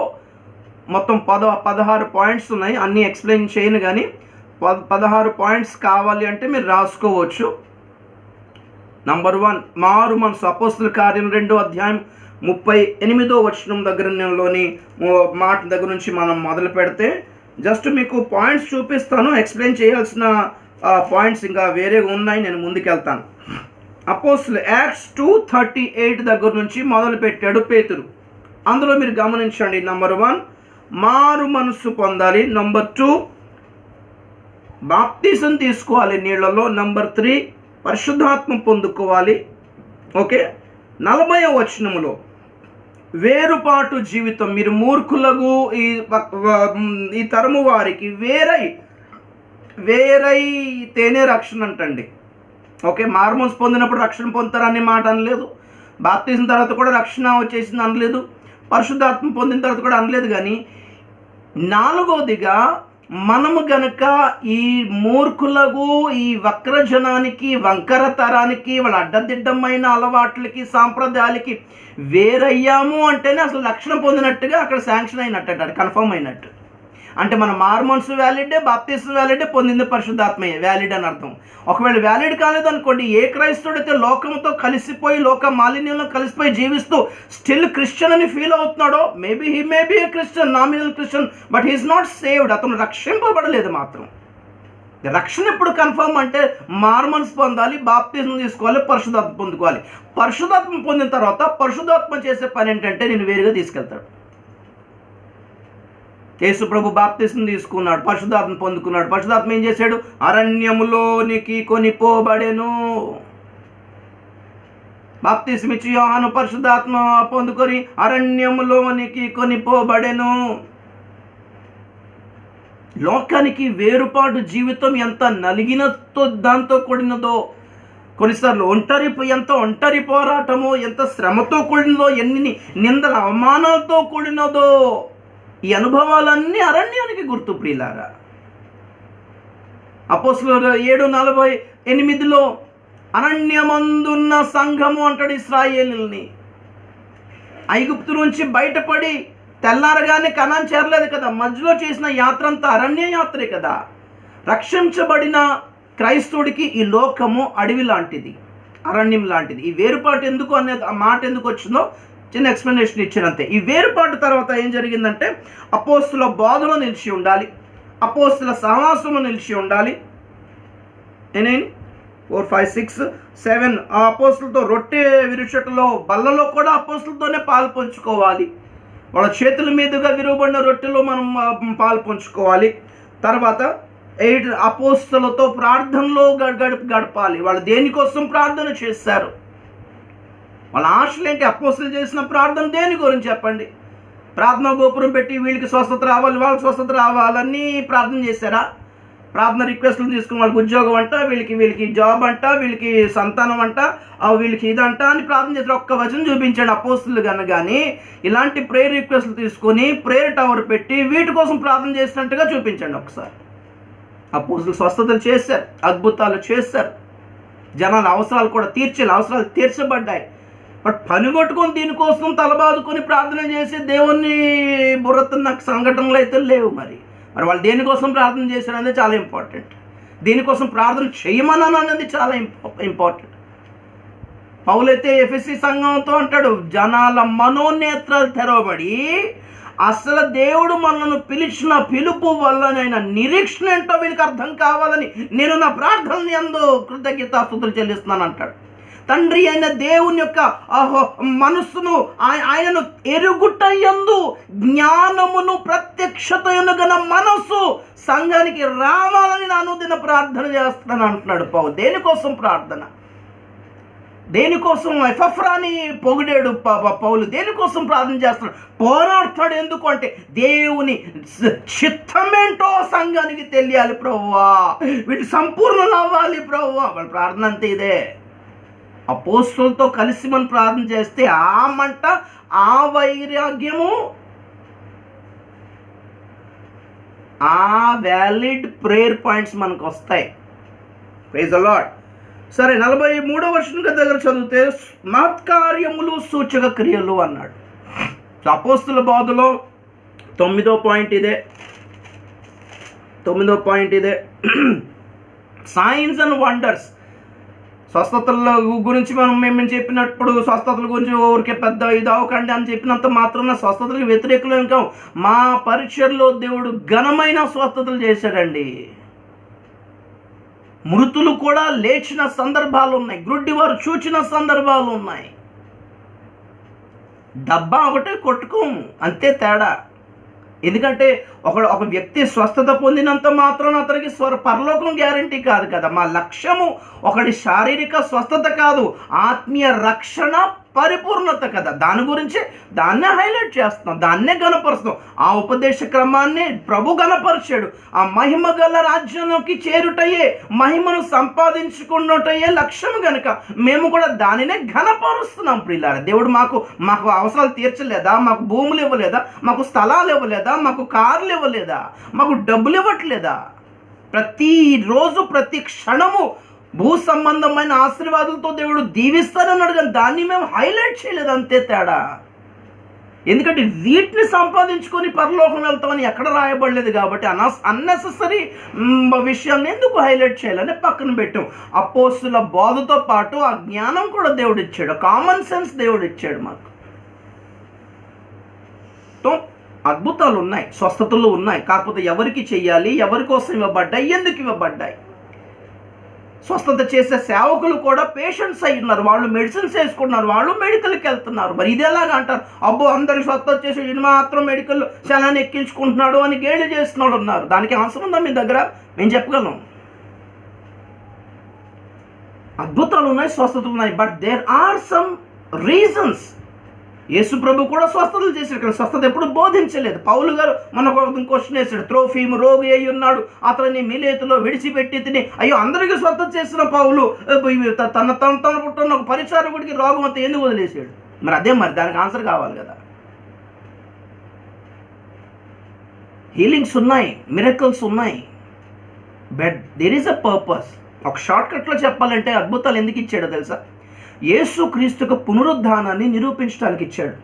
మొత్తం 16 పాయింట్స్ ఉన్నాయి. అన్నీ ఎక్స్ప్లెయిన్ చేయను, కానీ 16 పాయింట్స్ కావాలి అంటే మీరు రాసుకోవచ్చు. నంబర్ 1, మారు మనసు. అపోస్తలుల కార్యం 2వ అధ్యాయం 38వ వచనం దగ్గరలోని మాట దగ్గర నుంచి మనం మొదలు పెడితే, జస్ట్ మీకు పాయింట్స్ చూపిస్తాను. ఎక్స్ప్లెయిన్ చేయాల్సిన పాయింట్స్ ఇంకా వేరేగా ఉన్నాయి, నేను ముందుకెళ్తాను. అపోస్తలు యాక్ట్స్ 2:38 దగ్గర నుంచి మొదలు పెట్టాడు పేతురు. అందులో మీరు గమనించండి. నంబర్ 1, మారు మనస్సు పొందాలి. నంబర్ 2, బాప్తిసం తీసుకోవాలి నీళ్లలో. నంబర్ 3, పరిశుద్ధాత్మ పొందుకోవాలి. ఓకే, 40వ వచనములో వేరుపాటు జీవితం. మీరు మూర్ఖులకు ఈ తరము వారికి వేరైతేనే రక్షణ అంటండి. ఓకే, మారుమనసు పొందినప్పుడు రక్షణ పొందుతారనే మాట అనలేదు. బాప్తిసం తర్వాత కూడా రక్షణ వచ్చేసింది అనలేదు. పరిశుద్ధాత్మ పొందిన తర్వాత కూడా అనలేదు. కానీ 4వదిగా మనము గనక ఈ మూర్ఖులకు, ఈ వక్రజనానికి, వంకర తరానికి, వాళ్ళ అడ్డదిడ్డమైన అలవాట్లకి, సాంప్రదాయాలకి వేరయ్యాము అంటేనే అసలు రక్షణ పొందినట్టుగా అక్కడ శాంక్షన్ అయినట్టు, అది కన్ఫర్మ్ అయినట్టు. అంటే మన మారుమనసు వ్యాలిడే, బాప్తిసం వ్యాలిడే, పొందింది పరిశుద్ధాత్మయే వ్యాలిడ్ అని అర్థం. ఒకవేళ వ్యాలిడ్ కాలేదనుకోండి, ఏ క్రైస్తవుడైతే లోకంతో కలిసిపోయి, లోక మాలిన్యంలో కలిసిపోయి జీవిస్తూ స్టిల్ క్రిస్టియన్ అని ఫీల్ అవుతున్నాడో, maybe he may be a Christian, nominal Christian, but he is not saved. అతను రక్షింపబడలేదు మాత్రం. రక్షణ ఎప్పుడు కన్ఫర్మ్ అంటే, మారుమనసు పొందాలి, బాప్తిసం తీసుకోవాలి, పరిశుద్ధాత్మ పొందుకోవాలి. పరిశుద్ధాత్మ పొందిన తర్వాత పరిశుద్ధాత్మ చేసే పని ఏంటంటే నేను వేరుగా తీసుకెళ్తాడు. యేసు ప్రభు బాప్తిసం తీసుకున్నాడు, పరిశుద్ధాత్మ పొందుకున్నాడు. పరిశుద్ధాత్మ ఏం చేశాడు? అరణ్యములోనికి కొనిపోబడెను. బాప్తిసం ఇచ్చి యోహాను పరిశుద్ధాత్మ పొందుకొని అరణ్యములోనికి కొనిపోబడెను. లోకానికి వేరుపాటు జీవితం ఎంత నలిగినతో దాంతో కూడినదో, కొన్నిసార్లు ఎంత ఒంటరి పోరాటమో, ఎంత శ్రమతో కూడినదో, ఎన్ని నిందల అవమానాలతో కూడినదో, ఈ అనుభవాలన్నీ అరణ్యానికి గుర్తు ప్రియులారా. అపోస్తలుల 7:48 అరణ్యమందున్న సంఘము అంటాడు ఇశ్రాయేలుని. ఐగుప్తు నుంచి బయటపడి తెల్లారగానే కనాన్ చేరలేదు కదా, మధ్యలో చేసిన యాత్ర అంతా అరణ్య యాత్రే కదా. రక్షించబడిన క్రైస్తవుడికి ఈ లోకము అడవి లాంటిది, అరణ్యం లాంటిది. ఈ వేరుపాటు ఎందుకు అనేది ఆ మాట ఎందుకు వచ్చిందో చిన్న ఎక్స్ప్లెనేషన్ ఇచ్చానంతే. ఈ వేరుపాటు తర్వాత ఏం జరిగిందంటే, అపోస్తలుల బోధలో నిలిచి ఉండాలి, అపోస్తలుల సహవాసంలో నిలిచి ఉండాలి. 4, 5, 6, 7 ఆ అపోస్తలులతో రొట్టె విరుచుటలో, బల్లలో కూడా అపోస్తలులతోనే పాలు పంచుకోవాలి. వాళ్ళ చేతుల మీదుగా విరువబడిన రొట్టెలో మనం పాలు పంచుకోవాలి. తర్వాత 8 అపోస్తలులతో ప్రార్థనలో గడపాలి. వాళ్ళు దేనికోసం ప్రార్థన చేశారు? వాళ్ళ ఆశలు ఏంటి? అపోస్తలులు చేసిన ప్రార్థన దేని గురించి చెప్పండి? ప్రార్థన గోపురం పెట్టి వీళ్ళకి స్వస్థత రావాలి, వాళ్ళకి స్వస్థత రావాలని ప్రార్థన చేశారా? ప్రార్థన రిక్వెస్ట్లు తీసుకుని వాళ్ళకి ఉద్యోగం అంట, వీళ్ళకి జాబ్ అంట, వీళ్ళకి సంతానం అంట, వీళ్ళకి ఇదంట అని ప్రార్థన చేశారు. ఒక్క వచనం చూపించండి అపోస్తలులు కానీ ఇలాంటి ప్రేయర్ రిక్వెస్ట్లు తీసుకొని ప్రేయర్ టవర్ పెట్టి వీటి కోసం ప్రార్థన చేసినట్టుగా చూపించండి ఒకసారి. అపోస్తలులు స్వస్థతలు చేశారు, అద్భుతాలు చేశారు, జనాల అవసరాలు కూడా అవసరాలు తీర్చబడ్డాయి. బట్ పనిగొట్టుకొని దీనికోసం తలబాదుకొని ప్రార్థన చేసి దేవుణ్ణి బుర్రతున్న సంఘటనలు అయితే లేవు. మరి వాళ్ళు దేనికోసం ప్రార్థన చేశారు అనేది చాలా ఇంపార్టెంట్. దీనికోసం ప్రార్థన చేయమని అనేది చాలా ఇంపార్టెంట్. పౌలైతే ఎఫెసీ సంఘంతో అంటాడు, జనాల మనోనేత్రాలు తెరవబడి అసలు దేవుడు మనల్ని పిలిచిన పిలుపు వల్లనైనా నిరీక్షణ ఏంటో వీళ్ళకి అర్థం కావాలని నేను నా ప్రార్థనని యందు కృతజ్ఞతాస్తుతులు చెల్లిస్తున్నాను అంటాడు. తండ్రి అయిన దేవుని యొక్క మనస్సును ఆయనను ఎరుగుట యందు జ్ఞానమును ప్రత్యక్షతను గల మనస్సు సంఘానికి రావాలని నా అనుదిన ప్రార్థన చేస్తున్నాను అంటున్నాడు పౌలు. దేనికోసం ప్రార్థన? దేనికోసం? ఎపఫ్రాని పొగిడాడు పౌలు. దేనికోసం ప్రార్థన చేస్తున్నాడు? పోరాడుతాడు. ఎందుకు అంటే దేవుని చిత్తమేంటో సంఘానికి తెలియాలి ప్రభువా, వీళ్ళు సంపూర్ణం అవ్వాలి ప్రభువా. వాళ్ళ ప్రార్థన అంతే ఇదే. అపోస్తులతో కలిసి మనం ప్రార్థన చేస్తే ఆ మంట, ఆ వైరాగ్యము, ఆ వ్యాలిడ్ ప్రేయర్ పాయింట్స్ మనకు వస్తాయి. Praise the Lord. సరే, 43వ వచనం దగ్గర చదివితే మహత్కార్యములు సూచక క్రియలు అన్నాడు. అపోస్తుల బోధలో 9వ పాయింట్ ఇదే. Signs and wonders. స్వస్థతల గురించి మేము చెప్పినప్పుడు స్వస్థతల గురించి ఊరికే పెద్ద ఇది అవ్వకండి అని చెప్పినంత మాత్రాన స్వస్థతలకు వ్యతిరేకులు ఇంకా మా పరిచర్లో దేవుడు ఘనమైన స్వస్థతలు చేశాడండి. మృతులు కూడా లేచిన సందర్భాలు ఉన్నాయి, గ్రుడ్డివారు చూచిన సందర్భాలు ఉన్నాయి. డబ్బా ఒకటే కొట్టుకోము, అంతే తేడా. ఎందుకంటే ఒక వ్యక్తి స్వస్థత పొందినంత మాత్రం అతనికి పరలోకం గ్యారంటీ కాదు కదా. మా లక్ష్యము ఒకటి శారీరక స్వస్థత కాదు, ఆత్మీయ రక్షణ, పరిపూర్ణత కదా. దాని గురించి దాన్నే హైలైట్ చేస్తున్నాం, దాన్నే గణపరుస్తున్నాం. ఆ ఉపదేశ క్రమాన్ని ప్రభు గణపరిచాడు. ఆ మహిమ గల రాజ్యంలోకి చేరుటయే, మహిమను సంపాదించుకున్నటయే లక్ష్యం గనుక మేము కూడా దానినే ఘనపరుస్తున్నాం. ప్రియులారా, దేవుడు మాకు అవసరాలు తీర్చలేదా? మాకు భూములు ఇవ్వలేదా? మాకు స్థలాలు ఇవ్వలేదా? మాకు కార్లు ఇవ్వలేదా? మాకు డబ్బులు ఇవ్వట్లేదా? ప్రతిరోజు ప్రతి క్షణము భూ సంబంధమైన ఆశీర్వాదాలతో దేవుడు దీవిస్తానన్నాడు, కానీ దాన్ని మేము హైలైట్ చేయలేదు, అంతే తేడా. ఎందుకంటే వీటిని సంపాదించుకొని పరలోకం వెళ్తామని ఎక్కడ రాయబడలేదు కాబట్టి అన్నెసెసరీ విషయాన్ని ఎందుకు హైలైట్ చేయాలని పక్కన పెట్టాం. అపోస్తుల బోధతో పాటు ఆ జ్ఞానం కూడా దేవుడు ఇచ్చాడు, కామన్ సెన్స్ దేవుడు ఇచ్చాడు మాకు. అద్భుతాలు ఉన్నాయి, స్వస్థతలు ఉన్నాయి. కాకపోతే ఎవరికి చెయ్యాలి, ఎవరి కోసం ఇవ్వబడ్డాయి, ఎందుకు ఇవ్వబడ్డాయి? స్వస్థత చేసే సేవకులు కూడా పేషెంట్స్ అయి ఉన్నారు, వాళ్ళు మెడిసిన్స్ వేసుకుంటున్నారు, వాళ్ళు మెడికల్కి వెళ్తున్నారు. మరి ఇది ఎలాగ అంటారు? అబ్బో అందరికి స్వస్థత చేసి ఇది మాత్రం మెడికల్ శనాన్ని ఎక్కించుకుంటున్నాడు అని గేలి చేస్తున్నాడు ఉన్నారు. దానికి అవసరం ఉందా మీ దగ్గర? మేము చెప్పగలం. అద్భుతాలు ఉన్నాయి, స్వస్థతలు ఉన్నాయి, but there are some reasons. యేసు ప్రభు కూడా స్వస్థతలు చేశాడు, కానీ స్వస్థత ఎప్పుడు బోధించలేదు. పౌలు గారు మనకు క్వశ్చన్ వేశాడు, త్రోఫీము రోగి అయి ఉన్నాడు, అతన్ని మిలేతులో విడిచిపెట్టి తిని, అయ్యో అందరికీ స్వస్థత చేసిన పౌలు తన పుట్టిన ఒక పరిచారకుడికి రోగం అంతా ఎందుకు వదిలేసాడు? మరి దానికి ఆన్సర్ కావాలి కదా. హీలింగ్స్ ఉన్నాయి, మిరకల్స్ ఉన్నాయి, but there is a purpose. ఒక షార్ట్ కట్లో చెప్పాలంటే అద్భుతాలు ఎందుకు ఇచ్చాడో తెలుసా? యేసు క్రీస్తుకు పునరుద్ధానాన్ని నిరూపించడానికి ఇచ్చాడు.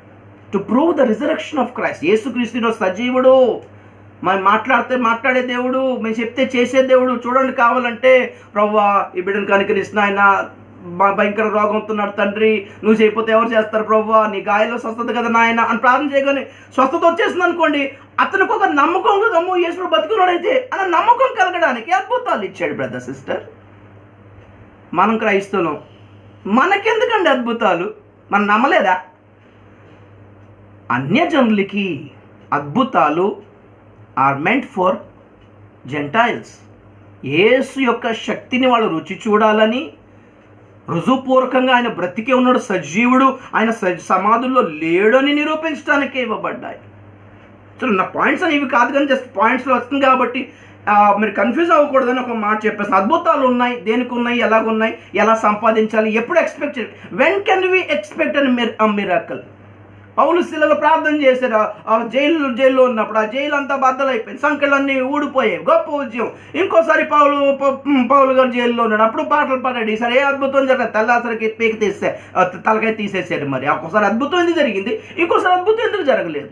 To prove the resurrection of Christ. యేసు క్రీస్తులో సజీవుడు, మేము మాట్లాడే దేవుడు, మేము చెప్తే చేసే దేవుడు. చూడండి, కావాలంటే ప్రభువా ఈ బిడ్డను కనికరిస్తున్నా, ఆయన భయంకర రోగంతో ఉన్నాడు తండ్రి, నువ్వు చేయకపోతే ఎవరు చేస్తారు ప్రభువా, నీ గాయాల్లో స్వస్థత కదా నాయన అని ప్రార్థన చేయగానే స్వస్థత వచ్చేసింది అనుకోండి, అతనికి ఒక నమ్మకం కదమ్మో యేసు బతుకున్నాడైతే అన్న నమ్మకం కలగడానికి అద్భుతాలు ఇచ్చాడు. బ్రదర్ సిస్టర్, మనం క్రైస్తవులం, మనకెందుకండి అద్భుతాలు? మనం నమ్మలేదా? అన్యజనులకి అద్భుతాలు ఆర్ మెంట్ ఫర్ జెంటైల్స్. యేసు యొక్క శక్తిని వాళ్ళు రుచి చూడాలని, రుజుపూర్వకంగా ఆయన బ్రతికే ఉన్నాడు, సజీవుడు, ఆయన సమాధుల్లో లేడని నిరూపించడానికే ఇవ్వబడ్డాయి. సో నా పాయింట్స్ అని ఇవి కాదు, కానీ జస్ట్ పాయింట్స్లో వస్తుంది కాబట్టి మీరు కన్ఫ్యూజ్ అవ్వకూడదని ఒక మాట చెప్పేసి. అద్భుతాలు ఉన్నాయి, దేనికి ఉన్నాయి, ఎలాగున్నాయి, ఎలా సంపాదించాలి, ఎప్పుడు ఎక్స్పెక్ట్ చేయాలి, వెన్ కెన్ వి ఎక్స్పెక్ట్ అని మిరాకిల్. పౌలు శిలలో ప్రార్థన చేశారు, జైల్లో ఉన్నప్పుడు. ఆ జైలు అంతా బద్దలైపోయింది, సంఖ్యలన్నీ ఊడిపోయాయి, గొప్ప ఉద్యమం. ఇంకోసారి పౌలు గారు జైల్లో ఉన్నాడు, అప్పుడు పాటలు పాడాడు. ఈసారి ఏ అద్భుతం జరగదు, తెల్లాసరికి తలకాయ తీసేసాడు. మరి ఒక్కోసారి అద్భుతం ఎందుకు జరిగింది, ఇంకోసారి అద్భుతం ఎందుకు జరగలేదు?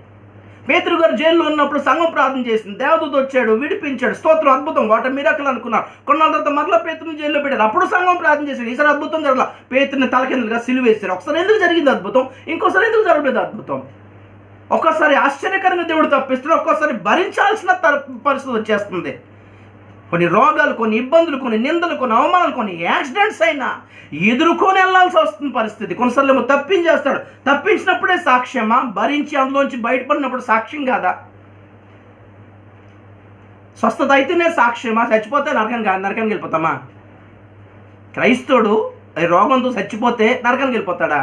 పేతురు గారు జైల్లో ఉన్నప్పుడు సంఘం ప్రార్థన చేసింది, దేవదూత వచ్చాడు, విడిపించాడు, స్తోత్రం, అద్భుతం, వాటి మిరాకిల్ అనుకున్నారు. కొన్నాళ్ళ తర్వాత మరలా పేతురుని జైల్లో పెట్టారు, అప్పుడు సంఘం ప్రార్థన చేశాడు, ఈసారి అద్భుతం జరగల, పేతురుని తలకిందులుగా సిలువేశారు. ఒకసారి ఎందుకు జరిగింది అద్భుతం, ఇంకోసారి ఎందుకు జరగలేదు అద్భుతం? ఒక్కోసారి ఆశ్చర్యకరంగా దేవుడు తప్పిస్తున్నాడు, ఒక్కోసారి భరించాల్సిన పరిస్థితి వచ్చేస్తుంది. కొన్ని రోగాలు, కొన్ని ఇబ్బందులు, కొన్ని నిందలు, కొన్ని అవమానాలు, కొన్ని యాక్సిడెంట్స్ అయినా ఎదుర్కొని వెళ్ళాల్సి వస్తుంది పరిస్థితి. కొన్నిసార్లు ఏమో తప్పించేస్తాడు, తప్పించినప్పుడే సాక్ష్యమా, భరించి అందులోంచి బయటపడినప్పుడు సాక్ష్యం కాదా? స్వస్థత అయితేనే సాక్ష్యమా, చచ్చిపోతే నరకానికి వెళ్ళిపోతామా? క్రైస్తవుడు రోగంతో చచ్చిపోతే నరకానికి వెళ్ళిపోతాడా?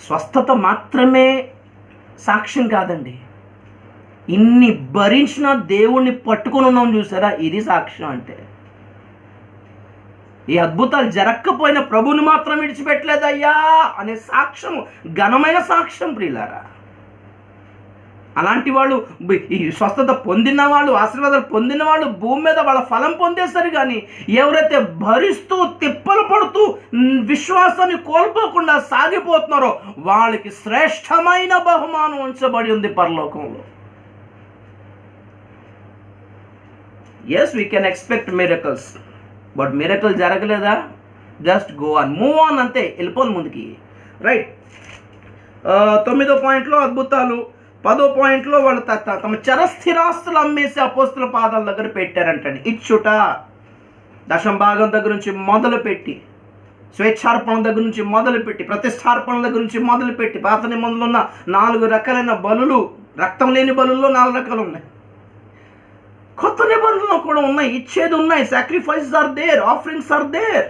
స్వస్థత మాత్రమే సాక్ష్యం కాదండి, ఇన్ని భరించిన దేవుణ్ణి పట్టుకొని ఉన్నాం చూసారా, ఇది సాక్ష్యం. అంటే ఈ అద్భుతాలు జరగకపోయిన ప్రభుని మాత్రం విడిచిపెట్టలేదయ్యా అనే సాక్ష్యం, ఘనమైన సాక్ష్యం ప్రియులారా. అలాంటి వాళ్ళు, ఈ స్వస్థత పొందిన వాళ్ళు, ఆశీర్వాదాలు పొందిన వాళ్ళు భూమి మీద వాళ్ళ ఫలం పొందేశారు. కానీ ఎవరైతే భరిస్తూ తిప్పలు పడుతూ విశ్వాసాన్ని కోల్పోకుండా సాగిపోతున్నారో వాళ్ళకి శ్రేష్టమైన బహుమానం ఉంచబడి ఉంది పరలోకంలో. Yes, we can expect miracles, but miracle జరగలేదా, just go on, move on, అంతే, వెళ్ళిపోను ముందుకి. రైట్. 9వ పాయింట్లో అద్భుతాలు. 10వ పాయింట్లో వాళ్ళు తమ చరస్థిరాస్తులు అమ్మేసి అపోస్తుల పాదాల దగ్గర పెట్టారంటండి. ఇచ్చుట, దశం భాగం దగ్గర నుంచి మొదలుపెట్టి, స్వేచ్ఛార్పణ దగ్గర నుంచి మొదలుపెట్టి, ప్రతిష్టార్పణ దగ్గర నుంచి మొదలుపెట్టి, పాత నిబంధనలో ఉన్న 4 రకాలైన బలులు, రక్తం లేని బలుల్లో 4 రకాలు ఉన్నాయి, కొత్త నిబంధనలు కూడా ఉన్నాయి, ఇచ్చేది ఉన్నాయి, sacrifices are there, offerings are there.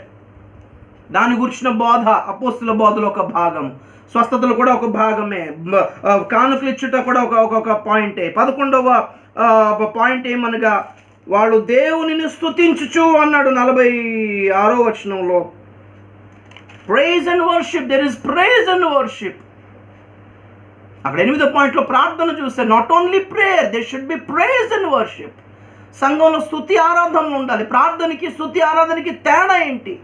దాని గురించిన బోధ అపోస్తుల బోధలో ఒక భాగం, స్వస్థతలు కూడా ఒక భాగమే, కానుకలు ఇచ్చుట కూడా ఒక పాయింటే. 11వ పాయింట్ ఏమనగా వాళ్ళు దేవునిని స్తుతించుచు అన్నాడు 46వ వచనంలో. Praise and worship, there is praise and worship. అక్కడ 8వ పాయింట్లో ప్రార్థన చూస్తే not only prayer, they should be praise and worship. సంఘంలో స్తుతి ఆరాధనలు ఉండాలి. ప్రార్థనకి స్తుతి ఆరాధనకి తేడా ఏంటి?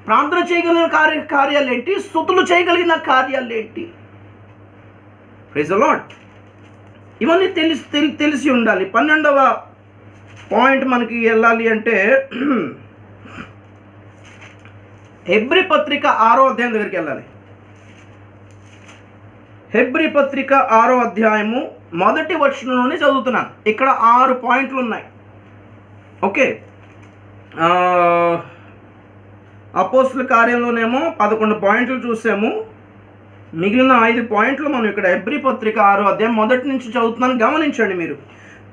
ప్రార్థన చేయగలిగిన కార్యాలు ఏంటి, స్తుతులు చేయగలిగిన కార్యాలు ఏంటి? Praise the Lord. ఇవన్నీ తెలిసి ఉండాలి. 12వ పాయింట్ మనకి వెళ్ళాలి అంటే హెబ్రీ పత్రిక 6వ అధ్యాయం దగ్గరికి వెళ్ళాలి. హెబ్రీ పత్రిక 6వ అధ్యాయము 1వ వచనం నుండి చదువుతున్నాను. ఇక్కడ 6 పాయింట్లు ఉన్నాయి. ఓకే, అపోస్తుల కార్యంలోనేమో 11 పాయింట్లు చూసాము, మిగిలిన 5 పాయింట్లు మనం ఇక్కడ హెబ్రీ పత్రిక 6వ అధ్యాయం 1 నుంచి చదువుతున్నాను, గమనించండి మీరు.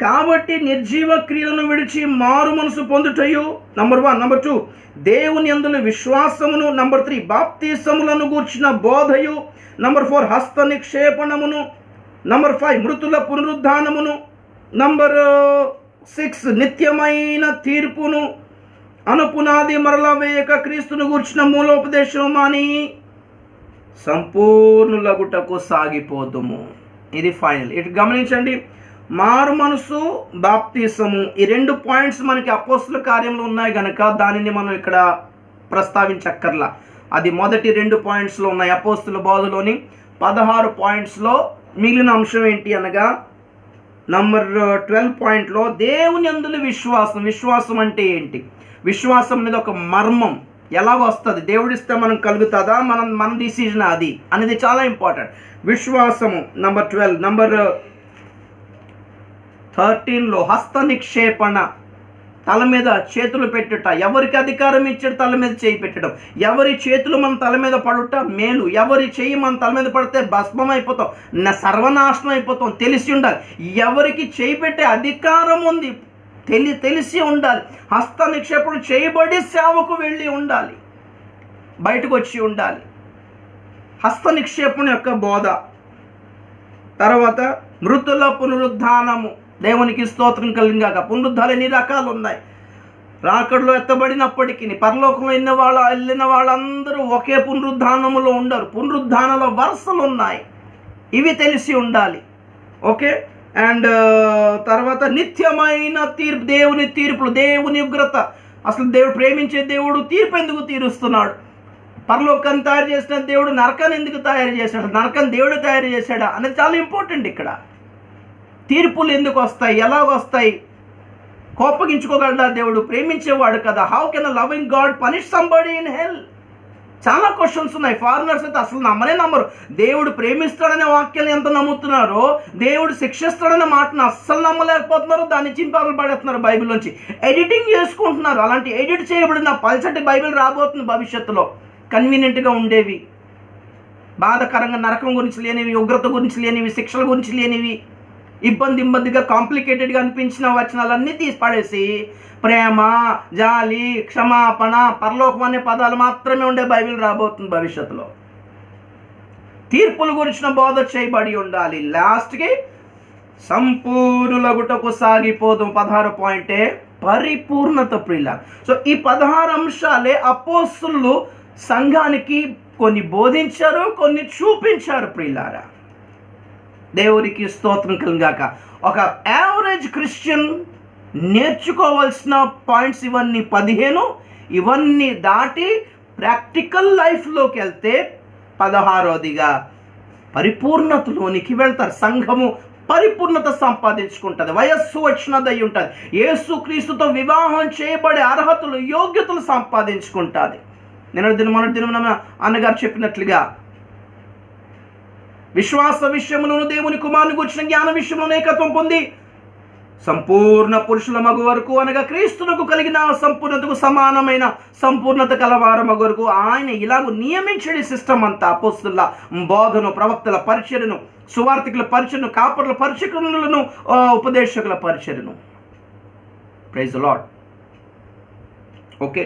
కాబట్టి నిర్జీవ క్రియలను విడిచి మారు మనసు పొందుటయు, నంబర్ 1. నంబర్ 2, దేవుని యందు విశ్వాసమును. నంబర్ 3, బాప్తిసములను గూర్చిన బోధయు. నంబర్ 4, హస్త నిక్షేపణమును. నంబర్ 5, మృతుల పునరుద్ధానమును. నంబర్ 6, నిత్యమైన తీర్పును. అనుపునాది మరల వేయక క్రీస్తును గూర్చిన మూలోపదేశం అని సంపూర్ణులగుటకు సాగిపోదుము. ఇది ఫైనల్. ఇటు గమనించండి, మారు మనసు, బాప్తిసము, ఈ 2 పాయింట్స్ మనకి అపోస్తుల కార్యంలో ఉన్నాయి కనుక దానిని మనం ఇక్కడ ప్రస్తావించక్కర్లా. అది మొదటి 2 పాయింట్స్లో ఉన్నాయి. అపోస్తుల బోధలోని 16 పాయింట్స్లో మిగిలిన అంశం ఏంటి అనగా నంబర్ 12 పాయింట్లో దేవుని యందు విశ్వాసం. విశ్వాసం అంటే ఏంటి? విశ్వాసం అనేది ఒక మర్మం. ఎలా వస్తుంది? దేవుడిస్తే మనం కలుగుతుందా, మన డిసిజన్ అది అనేది చాలా ఇంపార్టెంట్. విశ్వాసము నంబర్ 12. నంబర్ 13లో హస్త నిక్షేపణ, తల మీద చేతులు పెట్టుట. ఎవరికి అధికారం ఇచ్చాడు తల మీద చేయి పెట్టడం? ఎవరి చేతులు మన తల మీద పడుట మేలు, ఎవరి చేయి మన తల మీద పడితే భస్మం అయిపోతాం, సర్వనాశనం అయిపోతాం. తెలిసి ఉండాలి ఎవరికి చేయి పెట్టే అధికారం ఉంది, తెలిసి ఉండాలి. హస్త నిక్షేపణ చేయబడి సేవకు వెళ్ళి ఉండాలి, బయటకు వచ్చి ఉండాలి. హస్త నిక్షేపణ యొక్క బోధ. తర్వాత మృతుల పునరుద్ధానము. దేవునికి స్తోత్రం కలిగాక. పునరుద్ధాలు ఎన్ని రకాలు ఉన్నాయి. రాకడలో ఎత్తబడినప్పటికీ పరలోకంలో వెళ్ళిన వాళ్ళందరూ ఒకే పునరుద్ధానములో ఉండరు. పునరుద్ధానాల వరుసలు ఉన్నాయి, ఇవి తెలిసి ఉండాలి. ఓకే. అండ్ తర్వాత నిత్యమైన తీర్పు, దేవుని తీర్పులు, దేవుని ఉగ్రత. అసలు దేవుడు ప్రేమించే దేవుడు తీర్పు ఎందుకు తీరుస్తున్నాడు? పరలోకాన్ని తయారు చేసిన దేవుడు నరకాన్ని ఎందుకు తయారు చేశాడు, నరకాన్ని దేవుడు తయారు చేశాడా అనేది చాలా ఇంపార్టెంట్. ఇక్కడ తీర్పులు ఎందుకు వస్తాయి, ఎలాగ వస్తాయి, కోపగించుకోగలడా దేవుడు, ప్రేమించేవాడు కదా. How can a loving God punish somebody in హెల్? చాలా క్వశ్చన్స్ ఉన్నాయి. ఫారినర్స్ అయితే అసలు నమ్మరు. దేవుడు ప్రేమిస్తాడనే వాక్యాన్ని ఎంత నమ్ముతున్నారో, దేవుడు శిక్షిస్తాడనే మాటను అస్సలు నమ్మలేకపోతున్నారు. దాన్ని చింపాలు పడేస్తున్నారు బైబిల్ నుంచి, ఎడిటింగ్ చేసుకుంటున్నారు. అలాంటి ఎడిట్ చేయబడిన పల్చటి బైబిల్ రాబోతుంది భవిష్యత్తులో, కన్వీనియంట్గా ఉండేవి, బాధకరంగా నరకం గురించి లేనివి, ఉగ్రత గురించి లేనివి, శిక్షల గురించి లేనివి, ఇబ్బందిగా కాంప్లికేటెడ్గా అనిపించిన వచనాలన్నీ తీసి పడేసి ప్రేమ, జాలి, క్షమాపణ, పరలోకం అనే పదాలు మాత్రమే ఉండే బైబిల్ రాబోతుంది భవిష్యత్తులో. తీర్పుల గురించిన బోధ చేయబడి ఉండాలి. లాస్ట్కి సంపూర్ణులగుటకు సాగిపోదు. 16 పాయింటే పరిపూర్ణత ప్రియుల. సో ఈ 16 అంశాలే అపోస్తలులు సంఘానికి కొన్ని బోధించారు, కొన్ని చూపించారు ప్రియులారా. దేవునికి స్తోత్రం కలుగాక. ఒక యావరేజ్ క్రిస్టియన్ నేర్చుకోవాల్సిన పాయింట్స్ ఇవన్నీ 15. ఇవన్నీ దాటి ప్రాక్టికల్ లైఫ్లోకి వెళ్తే 16వదిగా పరిపూర్ణతలోనికి వెళ్తారు. సంఘము పరిపూర్ణత సంపాదించుకుంటుంది, వయస్సు వచ్చినదై ఉంటుంది, యేసుక్రీస్తుతో వివాహం చేయబడే అర్హతలు, యోగ్యతలు సంపాదించుకుంటుంది. మొన్నటి దినం అన్నగారు చెప్పినట్లుగా విశ్వాస విషయములను దేవుని కుమారుని గురించిన జ్ఞాన విషయంలో ఏకత్వం పొంది సంపూర్ణ పురుషుల మగు వరకు, అనగా క్రీస్తునకు కలిగిన సంపూర్ణతకు సమానమైన సంపూర్ణత కలవారు మగు వరకు ఆయన ఇలాగ నియమించడి సిస్టమ్ అంతా. అపోస్తలుల బోధను, ప్రవక్తల పరిచర్యను, సువార్థికుల పరిచర్యను, కాపరుల పరిచర్యలను, ఉపదేశకుల పరిచర్యను. Praise the lord. ఓకే,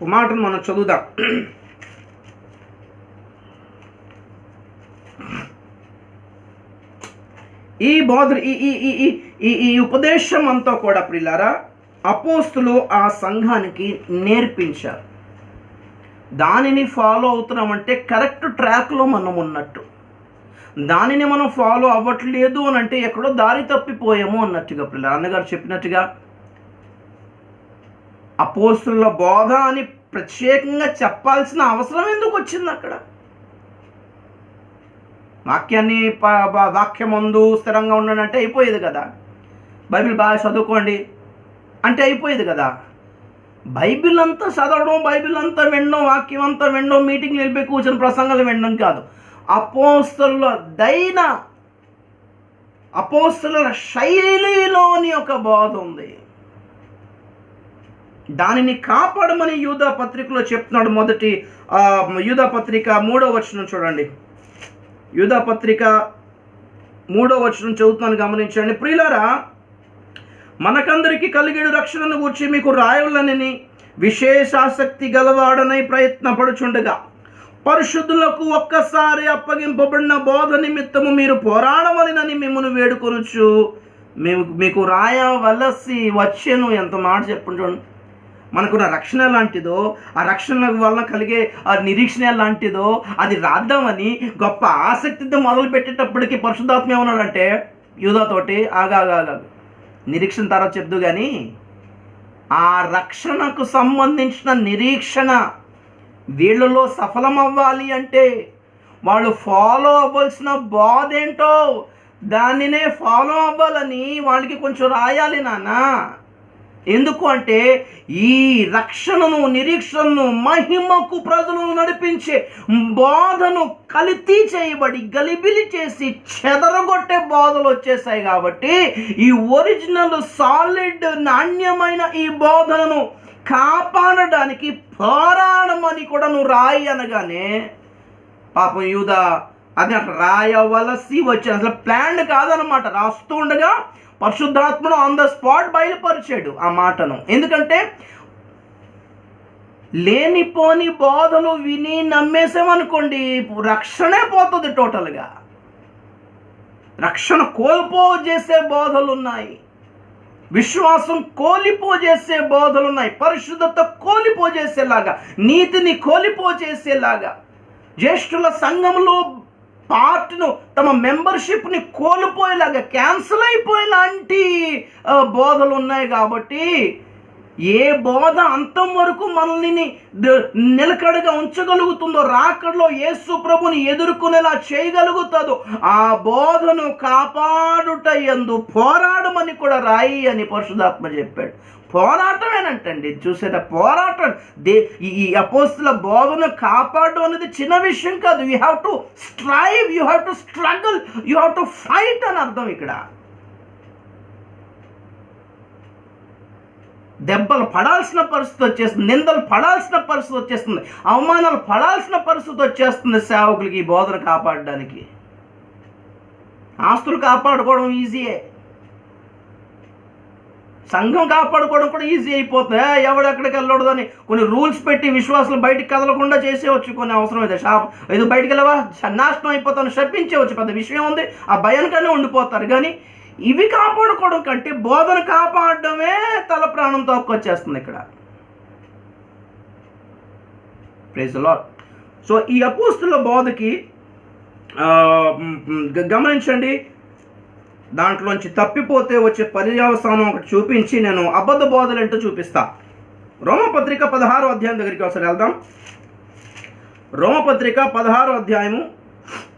ఒక మాటను మనం చదువుదాం. ఈ బోధ ఈ ఉపదేశం అంతా కూడా ప్రియులారా అపోస్తులు ఆ సంఘానికి నేర్పించారు. దానిని ఫాలో అవుతున్నామంటే కరెక్ట్ ట్రాక్లో మనం ఉన్నట్టు. దానిని మనం ఫాలో అవ్వట్లేదు అని అంటే ఎక్కడో దారి తప్పిపోయాము అన్నట్టుగా ప్రియులారా. అన్నగారు చెప్పినట్టుగా అపోస్తుల బోధ అని ప్రత్యేకంగా చెప్పాల్సిన అవసరం ఎందుకు వచ్చింది? అక్కడ వాక్యాన్ని వాక్యమందు స్థిరంగా ఉండండి అంటే అయిపోయేది కదా. బైబిల్ బాగా చదువుకోండి అంటే అయిపోయేది కదా. బైబిల్ అంతా చదవడం, బైబిల్ అంతా వినడం, వాక్యం అంతా వినడం, మీటింగ్లు వెళ్ళిపోయి కూర్చొని ప్రసంగాలు వినడం కాదు. అపోస్తలుల శైలిలోని ఒక బోధ ఉంది. దానిని కాపాడమని యూదా పత్రికలో చెప్తున్నాడు. మొదటి యూదా పత్రిక 3వ వచనం చూడండి. యూదా పత్రిక 3వ వచనం చదువుతాను, గమనించండి. ప్రియులారా, మనకందరికి కలిగేడు రక్షణను గూర్చి మీకు రాయవలనని విశేషాసక్తి గలవాడనై ప్రయత్నపడుచుండగా పరిశుద్ధులకు ఒక్కసారి అప్పగింపబడిన బోధ నిమిత్తము మీరు పోరాడవలనని మిమ్మల్ని వేడుకొనొచ్చు. మీకు రాయవలసి వచ్చెను. ఎంత మాట చెప్పండి చూడండి. మనకున్న రక్షణ లాంటిదో, ఆ రక్షణ వలన కలిగే ఆ నిరీక్షణ లాంటిదో అది రాద్దామని గొప్ప ఆసక్తితో మొదలు పెట్టేటప్పటికి పరిశుద్ధాత్మ ఏమన్నాడంటే యూదాతోటి, ఆగా నిరీక్షణ తర్వాత చెప్దు కానీ ఆ రక్షణకు సంబంధించిన నిరీక్షణ వీళ్ళలో సఫలమవ్వాలి అంటే వాళ్ళు ఫాలో అవ్వాల్సిన బోధ ఏంటో దానినే ఫాలో అవ్వాలని వాళ్ళకి కొంచెం రాయాలి నాన్న. ఎందుకు అంటే ఈ రక్షణను, నిరీక్షణను, మహిమకు ప్రజలను నడిపించే బోధను కల్తీ చేయబడి గలిబిలి చేసి చెదరగొట్టే బోధలు వచ్చేసాయి. కాబట్టి ఈ ఒరిజినల్ సాలిడ్ నాణ్యమైన ఈ బోధనను కాపాడడానికి పోరాడమని కూడా నువ్వు రాయి అనగానే పాపం యూదా అది అట్లా రాయవలసి వచ్చింది. అసలు ప్లాన్ కాదనమాట. రాస్తూ ఉండగా పరిశుద్ధాత్మను ఆన్ ద స్పాట్ బయలుపరిచాడు ఆ మాటను. ఎందుకంటే లేనిపోని బోధలు విని నమ్మేసామనుకోండి, రక్షణే పోతుంది. టోటల్గా రక్షణ కోల్పోజేసే బోధలు ఉన్నాయి, విశ్వాసం కోల్పోజేసే బోధలు ఉన్నాయి, పరిశుద్ధత కోల్పోజేసేలాగా, నీతిని కోల్పోజేసేలాగా, జ్యేష్ఠుల సంఘంలో పార్ట్ను, తమ మెంబర్షిప్ని కోల్పోయేలాగా, క్యాన్సిల్ అయిపోయేలాంటి బోధలు ఉన్నాయి. కాబట్టి ఏ బోధ అంతం వరకు మనల్ని నిలకడగా ఉంచగలుగుతుందో, రాకడలో యేసు ప్రభుని ఎదుర్కొనేలా చేయగలుగుతుందో ఆ బోధను కాపాడుట యందు పోరాడమని కూడా రాయి అని పరిశుద్ధాత్మ చెప్పాడు. పోరాటమేనంటండి. చూసేట పోరాటం. ఈ అపోస్తుల బోధన కాపాడడం అనేది చిన్న విషయం కాదు. You have to strive, you have to struggle, you have to fight అని అర్థం. ఇక్కడ దెబ్బలు పడాల్సిన పరిస్థితి వచ్చేస్తుంది, నిందలు పడాల్సిన పరిస్థితి వచ్చేస్తుంది, అవమానాలు పడాల్సిన పరిస్థితి వచ్చేస్తుంది సేవకులకి ఈ బోధన కాపాడడానికి. ఆస్తులు కాపాడుకోవడం ఈజీయే, సంఘం కాపాడుకోవడం కూడా ఈజీ అయిపోతుంది. ఎవడెక్కడికి వెళ్ళకూడదని కొన్ని రూల్స్ పెట్టి విశ్వాసాలు బయటికి కదలకుండా చేసేవచ్చు. కొన్ని అవసరం అయితే ఇది బయటికి వెళ్ళవా నాశనం అయిపోతాను శపించేవచ్చు, పెద్ద విషయం ఉంది, ఆ భయానికనే ఉండిపోతారు. కానీ ఇవి కాపాడుకోవడం కంటే బోధన కాపాడడమే తల ప్రాణం తోక్కొచ్చేస్తుంది ఇక్కడ. Praise the lord. సో ఈ అపోస్తుల బోధకి గమనించండి, దాంట్లోంచి తప్పిపోతే వచ్చే పర్యవసానం ఒకటి చూపించి నేను అబద్ధ బోధలు ఏంటో చూపిస్తా. రోమపత్రిక 16వ అధ్యాయం దగ్గరికి ఒకసారి వెళ్దాం. రోమపత్రిక 16వ అధ్యాయము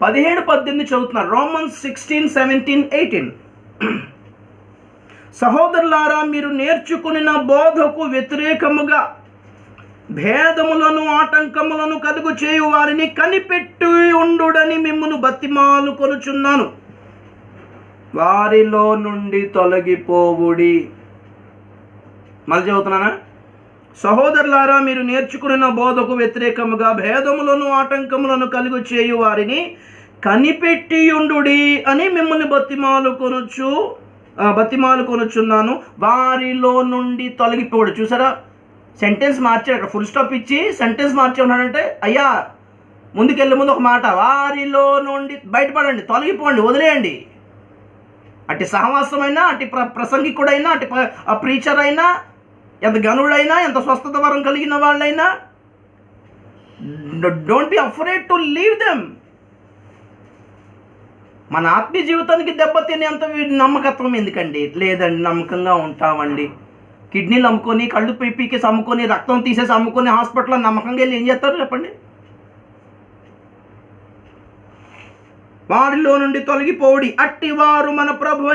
17-18 చదువుతున్నారు. రోమన్స్ 16, 17, 18. సహోదరులారా, మీరు నేర్చుకున్న బోధకు వ్యతిరేకముగా భేదములను ఆటంకములను కలుగు చేయు వారిని కనిపెట్టి ఉండుడని మిమ్మును బతిమాలు కొనుచున్నాను. వారిలో నుండి తొలగిపోవుడి. మళ్ళీ చదువుతున్నానా? సహోదరులారా, మీరు నేర్చుకున్న బోధకు వ్యతిరేకముగా భేదములను ఆటంకములను కలుగు చేయు వారిని కనిపెట్టి ఉండుడి అని మిమ్మల్ని బతిమాలు కొనుచున్నాను. వారిలో నుండి తొలగిపోడు. చూసారా, సెంటెన్స్ మార్చాడు. అక్కడ ఫుల్ స్టాప్ ఇచ్చి సెంటెన్స్ మార్చి ఉన్నాడంటే, అయ్యా ముందుకెళ్ళే ముందు ఒక మాట, వారిలో నుండి బయటపడండి, తొలగిపోండి, వదిలేయండి. అటు సహవాసమైనా, అటు ప్రసంగికుడైనా, అటు ప్రీచర్ అయినా, ఎంత గనుడైనా, ఎంత స్వస్థత వరం కలిగిన వాళ్ళైనా, don't be afraid to leave them. మన ఆత్మీయ జీవితానికి దెబ్బతినేంత నమ్మకత్వం ఎందుకండి? లేదండి, నమ్మకంగా ఉంటామండి. కిడ్నీలు అమ్ముకొని, కళ్ళు పీకేసి అమ్ముకొని, రక్తం తీసేసి అమ్ముకొని హాస్పిటల్లో నమ్మకంగా వెళ్ళి ఏం చేస్తారు చెప్పండి? వారిలో నుండి తొలగిపోవుడి. అట్టివారు మన ప్రభు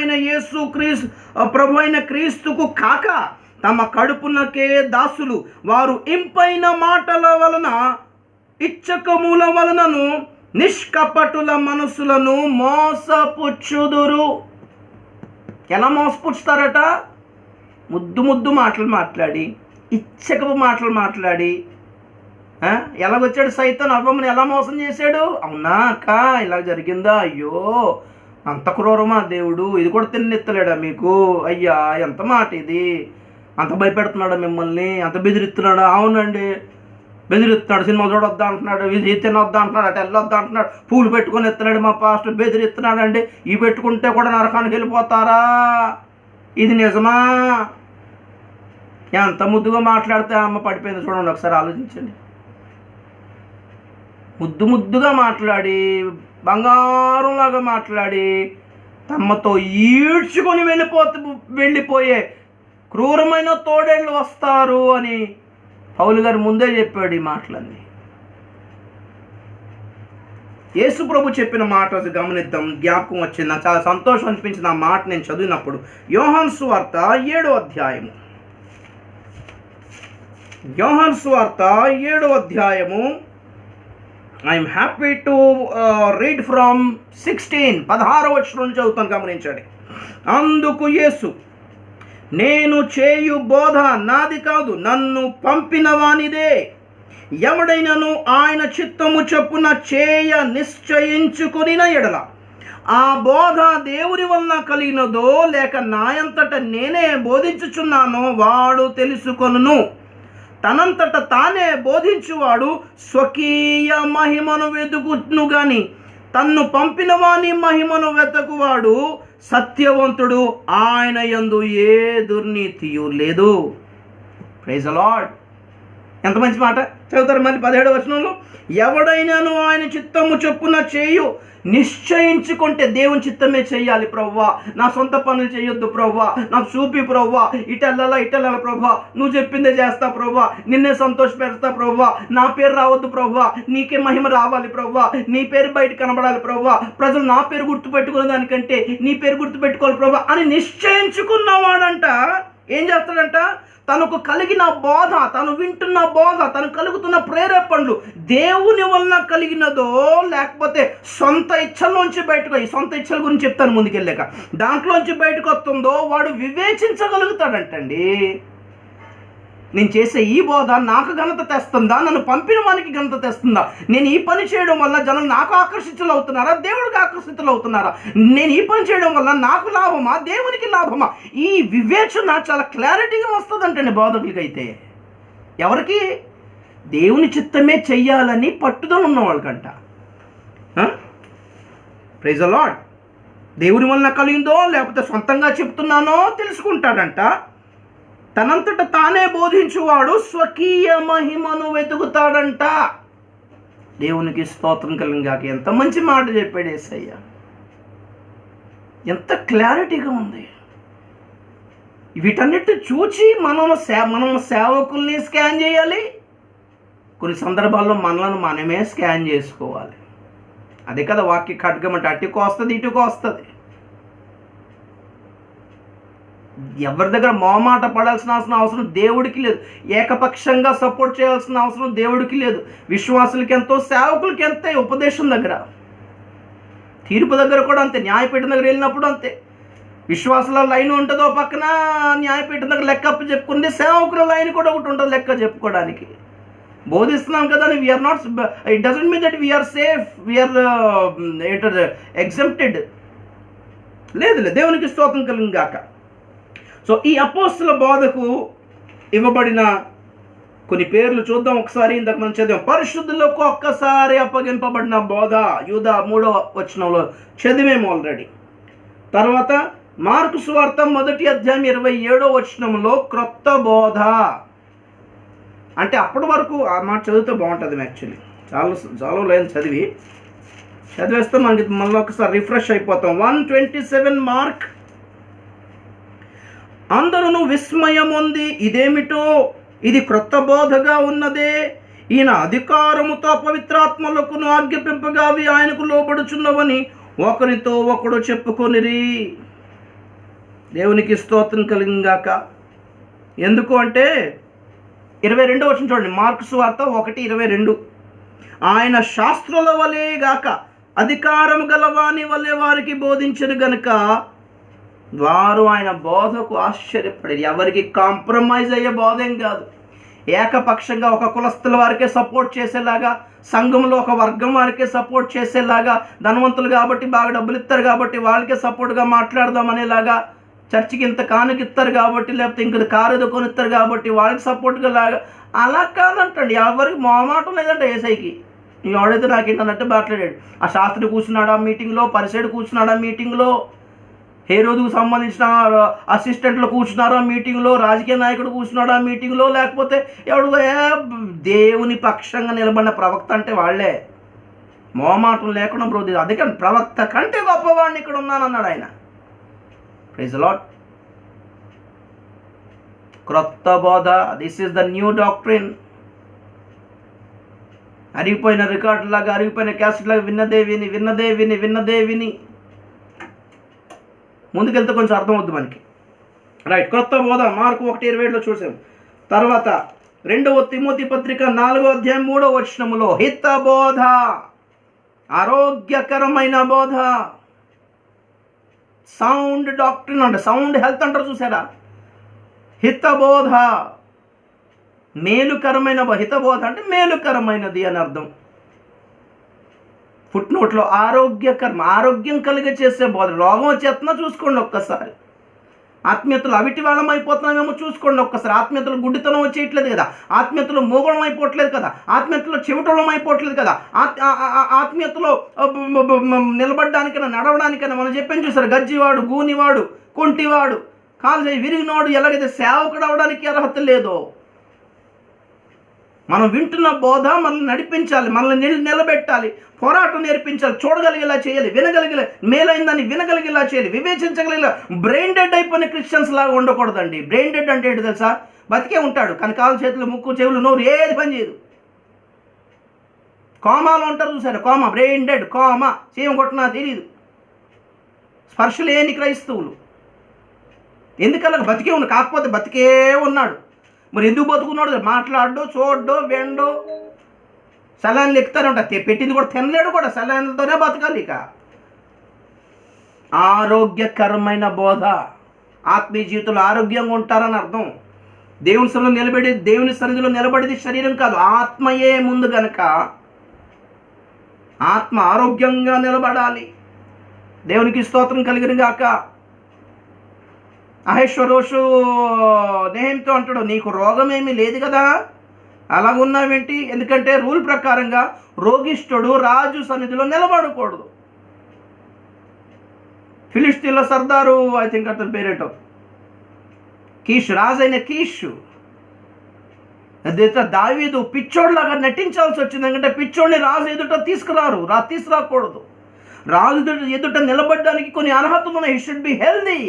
అయిన క్రీస్తుకు కాక తమ కడుపునకే దాసులు. వారు ఇంపైన మాటల వలన ఇచ్చకముల వలనను నిష్కపటుల మనసులను మోసపుచ్చుదురు. ఎలా మోసపుచ్చుతారట? ముద్దు మాటలు మాట్లాడి, ఇచ్చకపు మాటలు మాట్లాడి. ఎలాగొచ్చాడు సైతాన్ అవ్వమని ఎలా మోసం చేశాడు? అవునా అక్క, ఇలా జరిగిందా? అయ్యో అంత క్రూరమా దేవుడు, ఇది కూడా తిన్నెత్తలేడా మీకు? అయ్యా ఎంత మాట ఇది, అంత భయపెడుతున్నాడా మిమ్మల్ని, అంత బెదిరిస్తున్నాడా? అవునండి బెదిరిస్తున్నాడు. సినిమా చూడొద్దా అంటున్నాడు, ఇది తినొద్దా అంటున్నాడు, అటు వెళ్ళొద్దా అంటున్నాడు, పూలు పెట్టుకొని ఎత్తున్నాడు మా పాస్టర్, బెదిరిస్తున్నాడు అండి. ఇవి పెట్టుకుంటే కూడా నరకానికి వెళ్ళిపోతారా? ఇది నిజమా? ఎంత ముద్దుగా మాట్లాడితే అమ్మ పడిపోయింది చూడండి, ఒకసారి ఆలోచించండి. ముద్దుగా మాట్లాడి, బంగారంలాగా మాట్లాడి, తమ్మతో ఈడ్చుకొని వెళ్ళిపోయే క్రూరమైన తోడేళ్ళు వస్తారు అని పౌలు గారు ముందే చెప్పాడు ఈ మాటలన్నీ. యేసు ప్రభు చెప్పిన మాట గమనిద్దాం, జ్ఞాపకం వచ్చింది. నాకు చాలా సంతోషం అనిపించింది ఆ మాట నేను చదివినప్పుడు. యోహాను సువార్త 7వ అధ్యాయము. యోహాను సువార్త 7వ అధ్యాయము. I'm happy to read from 16వ వచనం నుంచి చదువుతాను, గమనించండి. అందుకు యేసు, నేను చేయు బోధ నాది కాదు, నన్ను పంపిన వానిదే. ఎవడైనను ఆయన చిత్తము చొప్పున చేయ నిశ్చయించుకొనిన ఎడల ఆ బోధ దేవుని వలన కలిగినదో లేక నాయంతట నేనే బోధించుచున్నానో వాడు తెలుసుకొనును. తనంతట తానే బోధించువాడు స్వకీయ మహిమను వెతుకును గాని తన్ను పంపిన వాని మహిమను వెతకువాడు సత్యవంతుడు, ఆయన యందు ఏ దుర్నీతియు లేదు. Praise the Lord. ఎంత మంచి మాట చదువుతారు. మళ్ళీ 17వ వచనంలో, ఎవడైనాను ఆయన చిత్తము చొప్పున చేయు నిశ్చయించుకుంటే, దేవుని చిత్తమే చెయ్యాలి ప్రవ్వా, నా సొంత పనులు చేయొద్దు ప్రవ్వా, నాకు చూపి ప్రవ్వా, ఇటెళ్ళాలా ప్రవ్వా, నువ్వు చెప్పిందే చేస్తా ప్రవ్వా, నిన్నే సంతోషపెడతా ప్రవ్వా, నా పేరు రావద్దు ప్రవ్వా, నీకే మహిమ రావాలి ప్రవ్వా, నీ పేరు బయట కనబడాలి ప్రవ్వా, ప్రజలు నా పేరు గుర్తుపెట్టుకునే దానికంటే నీ పేరు గుర్తుపెట్టుకోవాలి ప్రవ్వా అని నిశ్చయించుకున్నవాడంట ఏం చేస్తాడంట, తనకు కలిగిన బోధ, తను వింటున్న బోధ, తను కలుగుతున్న ప్రేరేపణలు దేవుని వలన కలిగినదో లేకపోతే సొంత ఇచ్చల్లోంచి బయటకు, ఈ సొంత ఇచ్చల గురించి చెప్తాను ముందుకెళ్ళాక, దాంట్లోంచి బయటకు వస్తుందో వాడు వివేచించగలుగుతాడంటండి. నేను చేసే ఈ బోధ నాకు ఘనత తెస్తుందా, నన్ను పంపిన వానికి ఘనత తెస్తుందా, నేను ఈ పని చేయడం వల్ల జనం నాకు ఆకర్షితులు అవుతున్నారా, దేవుడికి ఆకర్షితులు అవుతున్నారా, నేను ఈ పని చేయడం వల్ల నాకు లాభమా, దేవునికి లాభమా, ఈ వివేచన చాలా క్లారిటీగా వస్తుందంటండి బోధకులకి. అయితే ఎవరికి? దేవుని చిత్తమే చెయ్యాలని పట్టుదల ఉన్న వాళ్ళకంట. Praise the Lord. దేవుని వలన కలిగిందో లేకపోతే సొంతంగా చెప్తున్నానో తెలుసుకుంటాడంట. తనంతట తానే బోధించువాడు స్వకీయ మహిమను వెతుకుతాడంట. దేవునికి స్తోత్రం కలిగాక. ఎంత మంచి మాట చెప్పాడు యేసయ్య, ఎంత క్లారిటీగా ఉంది. వీటన్నిటి చూచి మనం సేవకుల్ని స్కాన్ చేయాలి, కొన్ని సందర్భాల్లో మనలను మనమే స్కాన్ చేసుకోవాలి. అదే కదా వాక్య ఖడ్గం అంటే, అటుకు వస్తుంది ఇటుకు వస్తుంది. ఎవరి దగ్గర మొహమాట పడాల్సిన అవసరం దేవుడికి లేదు, ఏకపక్షంగా సపోర్ట్ చేయాల్సిన అవసరం దేవుడికి లేదు. విశ్వాసులకి ఎంతో, సేవకులకి ఎంతే, ఉపదేశం దగ్గర, తీర్పు దగ్గర కూడా అంతే, న్యాయపీఠం దగ్గర వెళ్ళినప్పుడు అంతే. విశ్వాసుల లైన్ ఉంటుందో పక్కన, న్యాయపీఠం దగ్గర లెక్క చెప్పుకుంది, సేవకుల లైన్ కూడా ఒకటి ఉంటుంది లెక్క చెప్పుకోవడానికి. బోధిస్తున్నాం కదా అని we're not, it doesn't mean that we're safe, we're exempted. లేదు, దేవునికి స్తోత్రం కలిగిన గాక. సో ఈ అపోస్తల బోధకు ఇవ్వబడిన కొన్ని పేర్లు చూద్దాం ఒకసారి. ఇందాక మనం చదివాం, పరిశుద్ధులకు ఒక్కసారి అప్పగింపబడిన బోధ, యూదా 3వ వచనంలో చదివేమో ఆల్రెడీ. తర్వాత మార్కు సువార్త 1వ అధ్యాయం 27వ వచనంలో క్రొత్త బోధ. అంటే అప్పటి వరకు ఆ మాట చదివితే బాగుంటుంది. యాక్చువల్లీ చాలా లైన్ చదివేస్తే మనకి మళ్ళీ ఒకసారి రిఫ్రెష్ అయిపోతాం. 127 మార్క్. అందరూ విస్మయం ఉంది, ఇదేమిటో, ఇది క్రొత్త బోధగా ఉన్నదే, ఈయన అధికారముతో పవిత్రాత్మలకును ఆజ్ఞాపింపగా అవి ఆయనకు లోబడుచున్నవని ఒకరితో ఒకడు చెప్పుకొనిరి. దేవునికి స్తోత్రం కలిగాక. ఎందుకు అంటే 22వ వచనం చూడండి, మార్కు సువార్త 1:22. ఆయన శాస్త్రుల వలె గాక అధికారం గలవాని వలె వారికి బోధించరు గనుక వారు ఆయన బోధకు ఆశ్చర్యపడేది. ఎవరికి కాంప్రమైజ్ అయ్యే బోధేం కాదు. ఏకపక్షంగా ఒక కులస్తుల వారికే సపోర్ట్ చేసేలాగా, సంఘంలో ఒక వర్గం వారికే సపోర్ట్ చేసేలాగా, ధనవంతులు కాబట్టి బాగా డబ్బులు ఇస్తారు కాబట్టి వాళ్ళకే సపోర్ట్గా మాట్లాడదాం అనేలాగా, చర్చికి ఇంత కానుక ఇస్తారు కాబట్టి, లేకపోతే ఇంక కారు ఏదో కొనిస్తారు కాబట్టి వాళ్ళకి సపోర్ట్గా లాగా, అలా కాదంటండి. ఎవరికి మొహమాటం లేదంట ఏసైకి. ఎవడైతే నాకేంటన్నట్టు మాట్లాడాడు. ఆ శాస్త్రి కూర్చున్నాడు ఆ మీటింగ్లో, పరిసైడు కూర్చున్నాడు ఆ మీటింగ్లో, హేరోదుకు సంబంధించిన అసిస్టెంట్లు కూర్చున్నారు ఆ మీటింగ్లో, రాజకీయ నాయకుడు కూర్చున్నాడు ఆ మీటింగ్లో, లేకపోతే ఎవడు దేవుని పక్షంగా నిలబడిన ప్రవక్త అంటే వాళ్ళే. మొహమాటం లేకుండా బ్రోది, అందుకే ప్రవక్త కంటే గొప్పవాడిని ఇక్కడ ఉన్నానన్నాడు ఆయన. Praise the lord. క్రొత్త బోధ, this is the new doctrine. అరిగిపోయిన రికార్డులాగా, అరిగిపోయిన క్యాసెట్లాగా విన్నదే విని ముందుకెళ్తే కొంచెం అర్థమవుద్ది మనకి. రైట్, క్రొత్త బోధ మార్కు 1:27 చూసాం. తర్వాత 2వ తిమోతి పత్రిక 4వ అధ్యాయం 3వ వచనములో హిత బోధ, ఆరోగ్యకరమైన బోధ, సౌండ్ డాక్ట్రిన్ అంటే, సౌండ్ హెల్త్ అంటారు చూసారా, హిత బోధ, మేలుకరమైన. హిత బోధ అంటే మేలుకరమైనది అని అర్థం. ఫుట్ నోట్లో ఆరోగ్యం కలిగ చేసే బోధ. రోగం వచ్చేస్తున్నా చూసుకోండి ఒక్కసారి. ఆత్మీయతలు అవిటి వాళ్ళం అయిపోతున్నామేమో చూసుకోండి ఒక్కసారి. ఆత్మీయతలు గుడ్డితనం వచ్చేయట్లేదు కదా, ఆత్మీయతలు మూగడం అయిపోవట్లేదు కదా, ఆత్మీయతలో చెవిటడం అయిపోవట్లేదు కదా, ఆత్మీయతలో నిలబడడానికైనా నడవడానికైనా మనం చెప్పాను చూసారు, గజ్జివాడు, గూనివాడు, కొంటివాడు, కాలు విరిగినోడు ఎలాగైతే సేవకుడు అవడానికి అర్హత లేదో, మనం వింటున్న బోధ మనల్ని నడిపించాలి, మనల్ని నిలబెట్టాలి, పోరాటం నేర్పించాలి, చూడగలిగేలా చేయాలి, వినగలిగేలా, మేలైందని వినగలిగేలా చేయాలి, వివేచించగలిగేలా. బ్రెయిన్ డెడ్ అయిపోయిన క్రిస్టియన్స్ లాగా ఉండకూడదండి. బ్రెయిన్ డెడ్ అంటే ఏంటి తెలుసా? బతికే ఉంటాడు కానీ కాలు చేతులు ముక్కు చెవులు నోరు ఏది పని చేయదు. కోమాలో ఉంటారు చూసారు, కోమా, బ్రెయిన్ డెడ్, కోమా, చీమ కొట్టినా తెలియదు. స్పర్శ లేని క్రైస్తవులు. ఎందుకలా? బతికే ఉన్నాడు, కాకపోతే బతికే ఉన్నాడు. మరి ఎందుకు బతుకున్నాడు? మాట్లాడో, చూడో, వెండో, సలాన్లు ఎక్కుతానే ఉంటాయి. పెట్టింది కూడా తినలేడు కూడా, సలాన్లతోనే బతకాలి. ఇక ఆరోగ్యకరమైన బోధ, ఆత్మీయ జీవితంలో ఆరోగ్యంగా ఉంటారని అర్థం. దేవుని సన్నిధిలో నిలబడేది శరీరం కాదు, ఆత్మయే ముందు గనక ఆత్మ ఆరోగ్యంగా నిలబడాలి. దేవునికి స్తోత్రం కలిగిన గాక. అహేశ్వరోషు నెహెంతో అంటాడు, నీకు రోగం ఏమీ లేదు కదా, అలాగున్నావేంటి? ఎందుకంటే రూల్ ప్రకారంగా రోగిష్ఠుడు రాజు సన్నిధిలో నిలబడకూడదు. ఫిలిస్తీన్ల సర్దారు, ఐ థింక్ అతని పేరేంటో, కీష్, రాజైన కీష్, అదే దావీదు పిచ్చోడ్లాగా నటించాల్సి వచ్చింది. ఎందుకంటే పిచ్చోడిని రాజు ఎదుట తీసుకురాకూడదు. రాజు ఎదుట నిలబడడానికి కొన్ని అర్హతలు ఉన్నాయి. He should be healthy,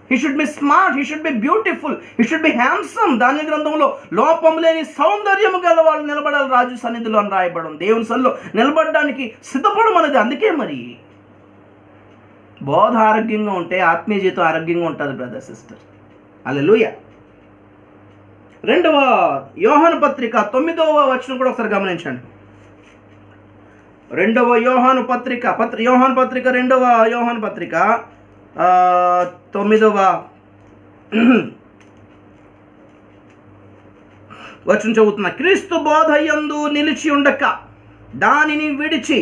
he should be smart, he should be beautiful, he should be handsome. దాని గ్రంథంలో లోపం లేని సౌందర్యము గల వాళ్ళు నిలబడాలి రాజు సన్నిధిలో అని రాయబడం. దేవుని సన్నిధిలో నిలబడడానికి సిద్ధపడమన్నది. అందుకే మరి బోధ ఆరోగ్యంగా ఉంటే ఆత్మీయ జీవితం ఆరోగ్యంగా ఉంటుంది బ్రదర్ సిస్టర్. హల్లెలూయా. 2వ యోహాను పత్రిక 9వ వచనం కూడా ఒకసారి గమనించండి. 2వ యోహాను పత్రిక 2వ యోహాను పత్రిక 9వ వచనం చదువుతున్నా. క్రీస్తు బోధయందు నిలిచి ఉండక దానిని విడిచి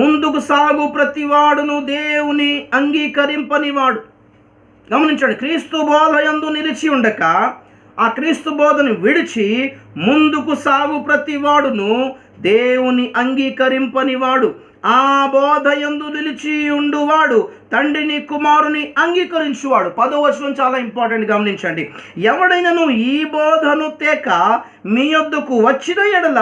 ముందుకు సాగు ప్రతివాడును దేవుని అంగీకరింపనివాడు. గమనించండి, క్రీస్తు బోధయందు నిలిచి ఉండక ఆ క్రీస్తు బోధను విడిచి ముందుకు సాగు ప్రతివాడును దేవుని అంగీకరింపనివాడు. ఆ బోధయందు నిలిచి ఉండువాడు తండ్రిని కుమారుని అంగీకరించువాడు. 10వ వచనం చాలా ఇంపార్టెంట్, గమనించండి. ఎవడైనను ఈ బోధను తేక మీ యొద్దకు వచ్చిన ఎడల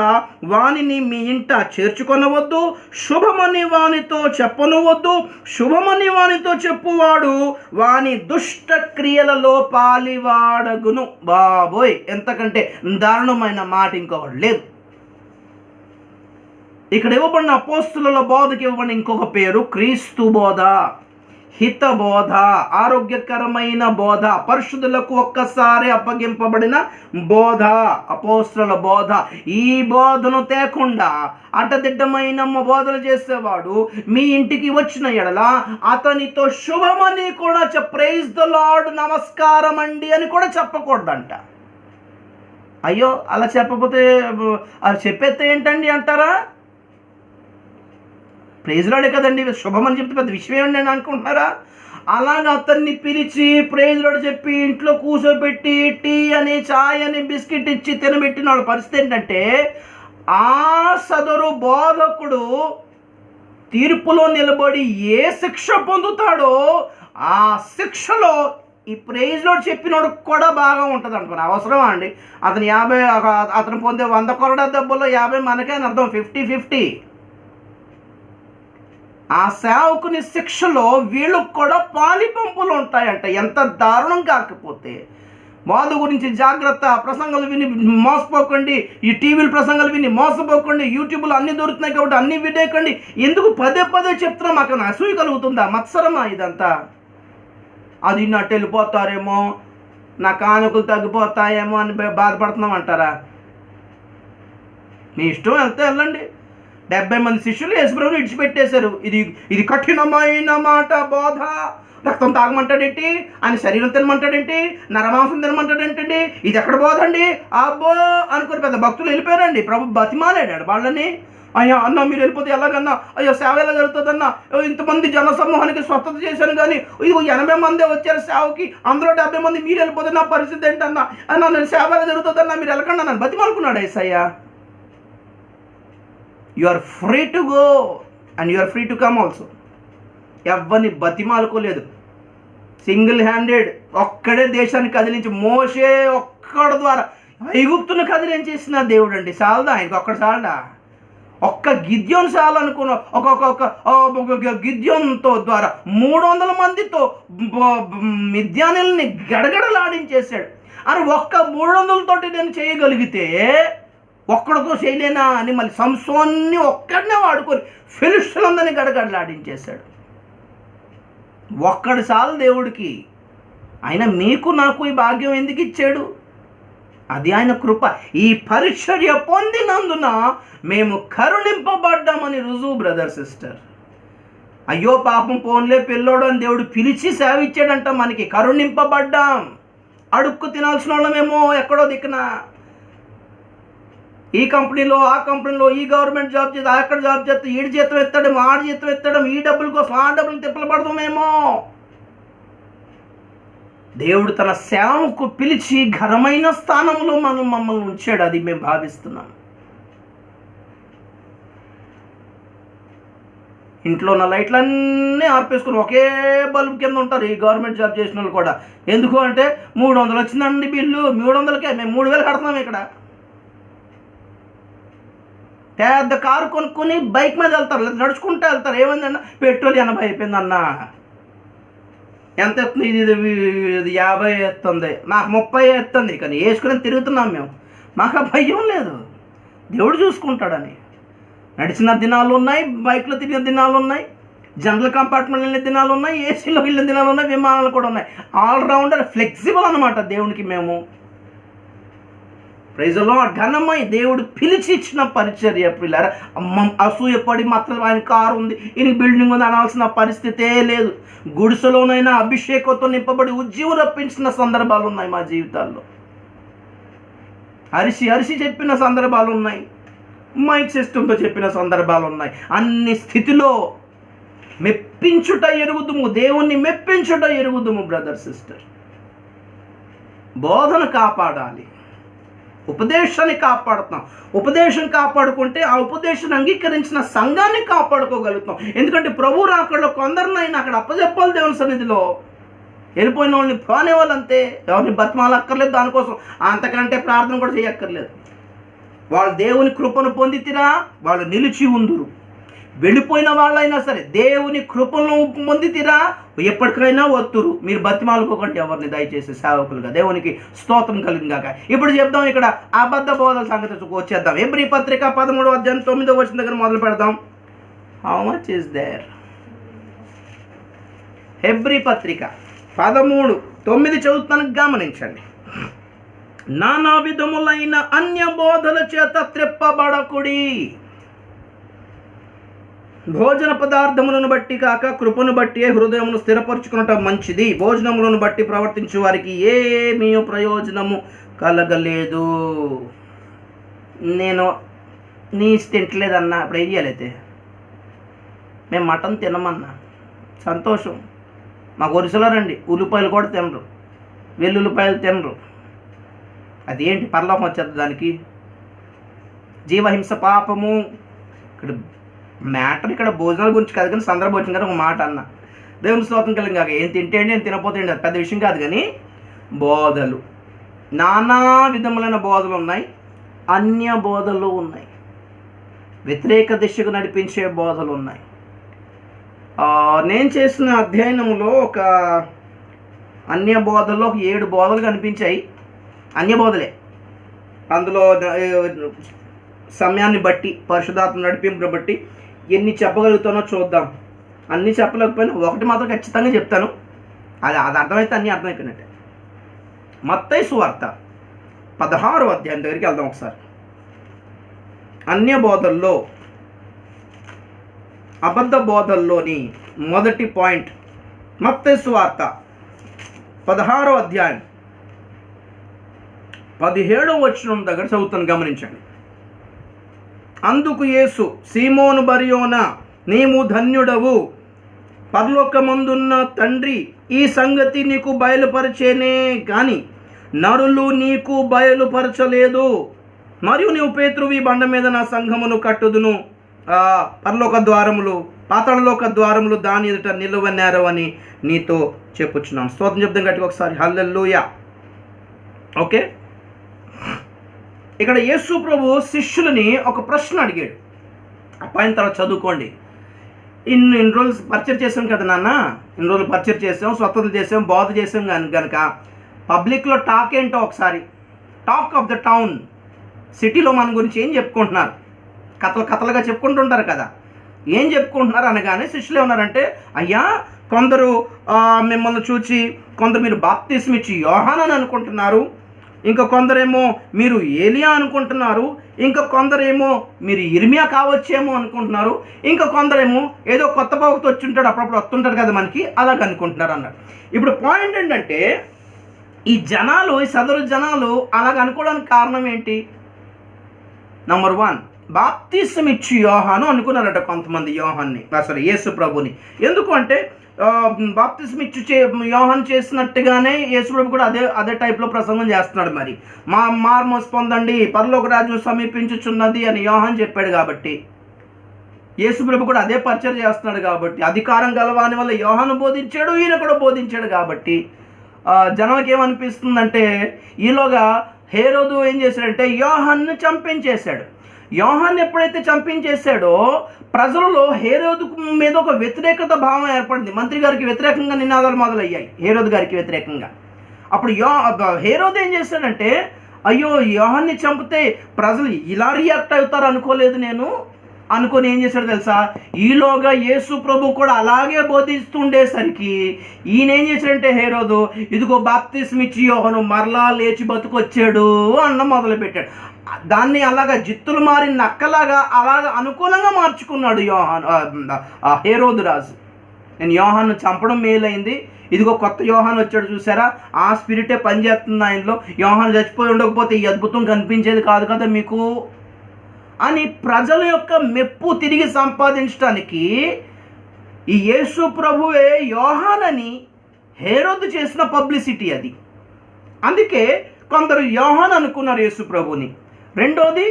వానిని మీ ఇంట చేర్చుకొనవద్దు, శుభమని వానితో చెప్పనవద్దు. శుభమని వానితో చెప్పువాడు వాని దుష్ట క్రియలలో పాలివాడగును. బాబోయ్, ఎంతకంటే దారుణమైన మాట ఇంకొకటి లేదు. ఇక్కడ ఇవ్వబడిన అపోస్తుల బోధకి ఇవ్వబడిన ఇంకొక పేరు క్రీస్తు బోధ, హిత బోధ, ఆరోగ్యకరమైన బోధ, పరిశుద్ధులకు ఒక్కసారి అప్పగింపబడిన బోధ, అపోస్తుల బోధ. ఈ బోధను తేకుండా అడ్డదిడ్డమైన బోధలు చేసేవాడు మీ ఇంటికి వచ్చిన ఎడల అతనితో శుభమని కూడా ప్రైజ్ ద లార్డ్, నమస్కారం అండి అని కూడా చెప్పకూడదంట. అయ్యో, అలా చెప్పకపోతే అది చెప్పేస్తే ఏంటండి అంటారా? ప్రైజ్ లార్డే కదండి, శుభమని చెప్తే పెద్ద విషయం ఏంటి అని అనుకుంటున్నారా? అలాగే అతన్ని పిలిచి ప్రైజ్ లార్డ్ చెప్పి ఇంట్లో కూర్చోబెట్టి టీ అని, చాయ్ అని, బిస్కెట్ ఇచ్చి తినబెట్టిన వాళ్ళ పరిస్థితి ఏంటంటే, ఆ సదరు బోధకుడు తీర్పులో నిలబడి ఏ శిక్ష పొందుతాడో ఆ శిక్షలో ఈ ప్రైజ్ లార్డ్ చెప్పినోడు కూడా బాగా ఉంటుంది అంటున్నారు. అవసరమా అండి? అతను పొందే 100 కొరడా దెబ్బల్లో 50 మనకే అని అర్థం, 50-50. ఆ సేవకుని శిక్షలో వీళ్ళకు కూడా పాలిపంపులు ఉంటాయంట. ఎంత దారుణం కాకపోతే. బోధ గురించి జాగ్రత్త, ప్రసంగాలు విని మోసపోకండి, ఈ టీవీల ప్రసంగాలు విని మోసపోకండి, యూట్యూబ్లో అన్నీ దొరుకుతున్నాయి కాబట్టి అన్నీ వినేయకండి. ఎందుకు పదే చెప్తున్నా? మాకు అసూయ కలుగుతుందా? మత్సరమా ఇదంతా? అది నట్టు వెళ్ళిపోతారేమో, నా కానుకలు తగ్గిపోతాయేమో అని బాధపడుతున్నాం అంటారా? మీ ఇష్టం, వెళ్తే వెళ్ళండి. 70 మంది శిష్యులు యేసుప్రభుని విడిచిపెట్టేశారు. ఇది కఠినమైన మాట బోధ. రక్తం తాగమంటాడేంటి, ఆయన శరీరం తినమంటాడేంటి, నరమాంసం తినమంటాడేంటండి, ఇది ఎక్కడ బోధ అండి? అబ్బో అనుకుని పెద్ద భక్తులు వెళ్ళిపోయారండి. ప్రభు బతిమాలాడాడు వాళ్ళని. అయ్యా అన్న, మీరు వెళ్ళిపోతే ఎలాగన్నా, అయ్యో సేవ ఎలా జరుగుతుందన్నా, ఇంతమంది జన సమూహానికి స్వస్థత చేశాను కానీ 80 మందే వచ్చారు సేవకి, అందులో 70 మంది మీరు వెళ్ళిపోతే నా పరిస్థితి ఏంటన్నా, అన్న నేను సేవ ఎలా జరుగుతుందన్నా, మీరు వెళ్ళకండి నన్ను బతిమాలుకున్నాడు యేసయ్య. You are free to go and you are free to come also. ఎవరిని బతిమాలుకోలేదు. సింగిల్ హ్యాండెడ్ ఒక్కడే దేశాన్ని కదిలించి, మోషే ఒక్కడి ద్వారా ఐగుప్తును కదిలేం చేసిన దేవుడు అండి. చాలదా ఆయనకు ఒక్కడు చాలడా? ఒక్క గిద్యోను చాలనుకున్న ఒక గిద్యోన్తో ద్వారా 300 మందితో మిద్యానుల్ని గడగడలాడించేశాడు. అని ఒక్క 300తోటి నేను చేయగలిగితే ఒక్కడితో చేయలేనా అని మళ్ళీ సంసోన్ని ఒక్కడనే వాడుకొని ఫిలిష్తులందరినీ గడగడలాడించేశాడు. ఒక్కడు చాలు దేవుడికి. ఆయన మీకు నాకు ఈ భాగ్యం ఎందుకు ఇచ్చాడు? అది ఆయన కృప. ఈ పరిచర్య పొందినందున మేము కరుణింపబడ్డామని రుజువు బ్రదర్ సిస్టర్. అయ్యో పాపం పోన్లే పిల్లోడు అని దేవుడు పిలిచి సేవ ఇచ్చాడంట. మనకి కరుణింపబడ్డాం. అడుక్కు తినాల్సిన వాళ్ళమేమో ఎక్కడో దిక్కున ఈ కంపెనీలో ఆ కంపెనీలో ఈ గవర్నమెంట్ జాబ్ చేస్తే అక్కడ జాబ్ చేస్తే ఈడి జీతం ఎత్తడం ఆడి జీతం ఎత్తడం ఈ డబ్బుల కోసం ఆ డబ్బులు తిప్పలు పడదామేమో. దేవుడు తన సేవకు పిలిచి ఘనమైన స్థానంలో మమ్మల్ని ఉంచాడు. అది మేము భావిస్తున్నాం. ఇంట్లో ఉన్న లైట్లన్నీ ఆర్పేసుకుని ఒకే బల్బు కింద ఉంటారు ఈ గవర్నమెంట్ జాబ్ చేసిన వాళ్ళు కూడా. ఎందుకు అంటే 300 వచ్చిందండి బిల్లు, 300కే మేము 3000 కడుతున్నాం. ఇక్కడ పెద్ద కారు కొనుక్కొని బైక్ మీద వెళ్తారు, నడుచుకుంటూ వెళ్తారు. ఏమైందన్న పెట్రోల్ 80 అయిపోయిందన్న. ఎంత ఎత్తుంది? ఇది 50 ఎత్తుంది, నాకు 30 ఎత్తుంది. కానీ వేసుకుని తిరుగుతున్నాం మేము. మాకు భయం లేదు, దేవుడు చూసుకుంటాడని. నడిచిన దినాలు ఉన్నాయి, బైక్లో తిరిగిన దినాలు ఉన్నాయి, జనరల్ కంపార్ట్మెంట్ వెళ్ళిన దినాలు ఉన్నాయి, ఏసీలో వెళ్ళిన దినాలు ఉన్నాయి, విమానాలు కూడా ఉన్నాయి. ఆల్రౌండర్, ఫ్లెక్సిబుల్ అనమాట దేవునికి మేము. ప్రైజ్లో ఘనమై దేవుడు పిలిచి ఇచ్చిన పరిచర్య. పిల్లరా అసూయపడి మాత్రం ఆయన కారు ఉంది, ఈయన బిల్డింగ్ ఉంది అనాల్సిన పరిస్థితే లేదు. గుడిసెలోనైనా అభిషేకంతో నింపబడి ఉజ్జీవం రప్పించిన సందర్భాలు ఉన్నాయి మా జీవితాల్లో. అరిసి చెప్పిన సందర్భాలు ఉన్నాయి, మైక్ సిస్టంతో చెప్పిన సందర్భాలు ఉన్నాయి. అన్ని స్థితిలో మెప్పించుట ఎరుగుదుము, దేవుణ్ణి మెప్పించుట ఎరుగుదుము బ్రదర్ సిస్టర్. బోధన కాపాడాలి, ఉపదేశాన్ని కాపాడుతాం. ఉపదేశం కాపాడుకుంటే ఆ ఉపదేశాన్ని అంగీకరించిన సంఘాన్ని కాపాడుకోగలుగుతాం. ఎందుకంటే ప్రభు రాకడలో కొందరినైనా అక్కడ అప్పచెప్పాలి దేవుని సన్నిధిలో. వెళ్ళిపోయిన వాళ్ళని పోనే వాళ్ళంతే, ఎవరిని బతిమాలక్కర్లేదు, దానికోసం అంతకంటే ప్రార్థన కూడా చేయక్కర్లేదు. వాళ్ళు దేవుని కృపను పొందితిరా, వాళ్ళు నిలిచి ఉందురు. వెళ్ళిపోయిన వాళ్ళైనా సరే దేవుని కృపను పొందితిరా, ఎప్పటికైనా వత్తురు. మీరు బతిమాలుకోకండి ఎవరిని దయచేసి సేవకులుగా. దేవునికి స్తోత్రం కలిగిందాక. ఇప్పుడు చెప్దాం, ఇక్కడ అబద్ధ బోధల సంగతి వచ్చేద్దాం. హెబ్రీ పత్రిక 13వ అధ్యాయం 9వ వచనం దగ్గర మొదలు పెడదాం. How much is there? హెబ్రీ పత్రిక 13:9 చదువుతాను, గమనించండి. నానా విధములైన అన్య బోధల చేత త్రిప్పబడకుడి, భోజన పదార్థములను బట్టి కాక కృపను బట్టి హృదయమును స్థిరపరచుకునటం మంచిది. భోజనములను బట్టి ప్రవర్తించే వారికి ఏమీ ప్రయోజనము కలగలేదు. నేను నీస్ తింటలేదన్నా, అప్పుడు ఏం చేయాలైతే? మేము మటన్ తినమన్నా, సంతోషం. మాకు ఒరిసలో రండి, ఉల్లిపాయలు కూడా తినరు, వెల్లుల్లిపాయలు తినరు. అదేంటి పరలోకం వచ్చేది దానికి? జీవహింస పాపము. ఇక్కడ మ్యాటర్ ఇక్కడ భోజనాల గురించి కాదు, కానీ సందర్భం వచ్చింది కదా ఒక మాట అన్న. దేవుని స్తోత్రం కలిగిన కాక ఏం తింటేండి ఏం తినపోతేండి అది పెద్ద విషయం కాదు. కానీ బోధలు, నానా విధములైన బోధలు ఉన్నాయి, అన్య బోధలు ఉన్నాయి, వ్యతిరేక దిశకు నడిపించే బోధలు ఉన్నాయి. నేను చేసిన అధ్యయనంలో ఒక అన్య బోధల్లో 7 బోధలు కనిపించాయి. అన్య బోధలే. అందులో సమయాన్ని బట్టి, పరిశుద్ధాత్మ నడిపింపును బట్టి ఎన్ని చెప్పగలుగుతానో చూద్దాం. అన్నీ చెప్పలేకపోయినా ఒకటి మాత్రం ఖచ్చితంగా చెప్తాను. అది అర్థమైతే అన్నీ అర్థమైపోయినట్టే. మత్తయి సువార్త 16వ అధ్యాయం దగ్గరికి వెళ్దాం ఒకసారి. అన్య బోధల్లో, అబద్ధ బోధల్లోని మొదటి పాయింట్ మత్తయి సువార్త 16వ అధ్యాయం 17వ వచనం దగ్గర చదువుతాను, గమనించండి. అందుకు యేసు, సీమోను బర్యోనా, నీవు ధన్యుడవు, పరలోకమందున్న తండ్రి ఈ సంగతి నీకు బయలుపరిచేనే కానీ నరులు నీకు బయలుపరచలేదు. మరియు నీవు పేతురువి, బండ మీద నా సంఘమును కట్టుదును, పరలోక ద్వారములు పాతాళలోక ద్వారములు దాని ఎదుట నిలువనేరవని నీతో చెప్పుచున్నాను. స్తోత్రం చెప్తాం గట్టిగా ఒకసారి. హల్లెలూయా. ఓకే. ఇక్కడ యేసు ప్రభు శిష్యులని ఒక ప్రశ్న అడిగాడు. అప్పాయిన తర్వాత చదువుకోండి. ఇన్ని రోజులు పరిచయం చేసాం కదా నాన్న, ఇన్ని రోజులు పరిచయం చేసాం, స్వతంత్రం చేసాం, బోధ చేసాం కనుక పబ్లిక్లో టాక్ ఏంటో ఒకసారి, టాక్ ఆఫ్ ద టౌన్, సిటీలో మన గురించి ఏం చెప్పుకుంటున్నారు, కథలుగా చెప్పుకుంటుంటారు కదా, ఏం చెప్పుకుంటున్నారు అనగానే శిష్యులు ఏమన్నారంటే, అయ్యా కొందరు మిమ్మల్ని చూచి కొందరు మీరు బాప్తిస్మ ఇచ్చి యోహాను అని అనుకుంటున్నారు, ఇంకా కొందరేమో మీరు ఏలియా అనుకుంటున్నారు, ఇంకా కొందరేమో మీరు ఇర్మియా కావచ్చేమో అనుకుంటున్నారు, ఇంకా కొందరేమో ఏదో కొత్త ప్రవక్త వచ్చి ఉంటాడు, అప్పుడప్పుడు వస్తుంటారు కదా మనకి, అలాగ అనుకుంటున్నారు అన్నారు. ఇప్పుడు పాయింట్ ఏంటంటే ఈ జనాలు, ఈ సదరు జనాలు అలాగ అనుకోవడానికి కారణం ఏంటి? నంబర్ 1, బాప్తిస్మ ఇచ్చి యోహాను అనుకున్నారట కొంతమంది యోహాన్ని, యేసు ప్రభుని. ఎందుకు అంటే బాప్తిస్మ ఇచ్చి యోహాను చేసినట్టుగానే యేసు ప్రభు కూడా అదే టైప్లో ప్రసంగం చేస్తున్నాడు. మరి మార్మోస్ పొందండి, పరలోక రాజ్యం సమీపించుచున్నది అని యోహాను చెప్పాడు కాబట్టి, యేసు ప్రభు కూడా అదే పరిచయం చేస్తున్నాడు కాబట్టి, అధికారం గలవాని వల్ల యోహాను బోధించాడు, ఈయన కూడా బోధించాడు కాబట్టి జనానికి ఏమనిపిస్తుందంటే, ఈలోగా హేరోదు ఏం చేశాడంటే యోహాన్ని చంపించేశాడు. యోహాన్ని ఎప్పుడైతే చంపించేశాడో ప్రజలలో హేరోదు మీద ఒక వ్యతిరేకత భావం ఏర్పడింది. మంత్రి గారికి వ్యతిరేకంగా నినాదాలు మొదలయ్యాయి హేరోదు గారికి వ్యతిరేకంగా. అప్పుడు హేరోదు ఏం చేశాడంటే, అయ్యో యోహాన్ని చంపితే ప్రజలు ఇలా రియాక్ట్ అవుతారు అనుకోలేదు నేను అనుకొని ఏం చేశాడు తెలుసా, ఈలోగా యేసు ప్రభు కూడా అలాగే బోధిస్తుండేసరికి ఈయన ఏం చేశాడంటే హేరోదు, ఇదిగో బాప్తిస్మ ఇచ్చి యోహాను మరలా లేచి బతుకొచ్చాడు అన్న మొదలుపెట్టాడు. దాన్ని అలాగా జిత్తులు మారి నక్కలాగా అలాగ అనుకూలంగా మార్చుకున్నాడు హేరోదు రాజు. నేను యోహాను చంపడం మేలైంది, ఇదిగో కొత్త యోహాను వచ్చాడు చూసారా, ఆ స్పిరిటే పనిచేస్తుంది ఆయనలో, యోహాను చచ్చిపోయి ఉండకపోతే ఈ అద్భుతం కనిపించేది కాదు కదా మీకు అని ప్రజల యొక్క మెప్పు తిరిగి సంపాదించడానికి ఈ యేసు ప్రభువే యోహానని హేరోదు చేసిన పబ్లిసిటీ అది. అందుకే కొందరు యోహాను అనుకున్నారు యేసు ప్రభుని. రెండోది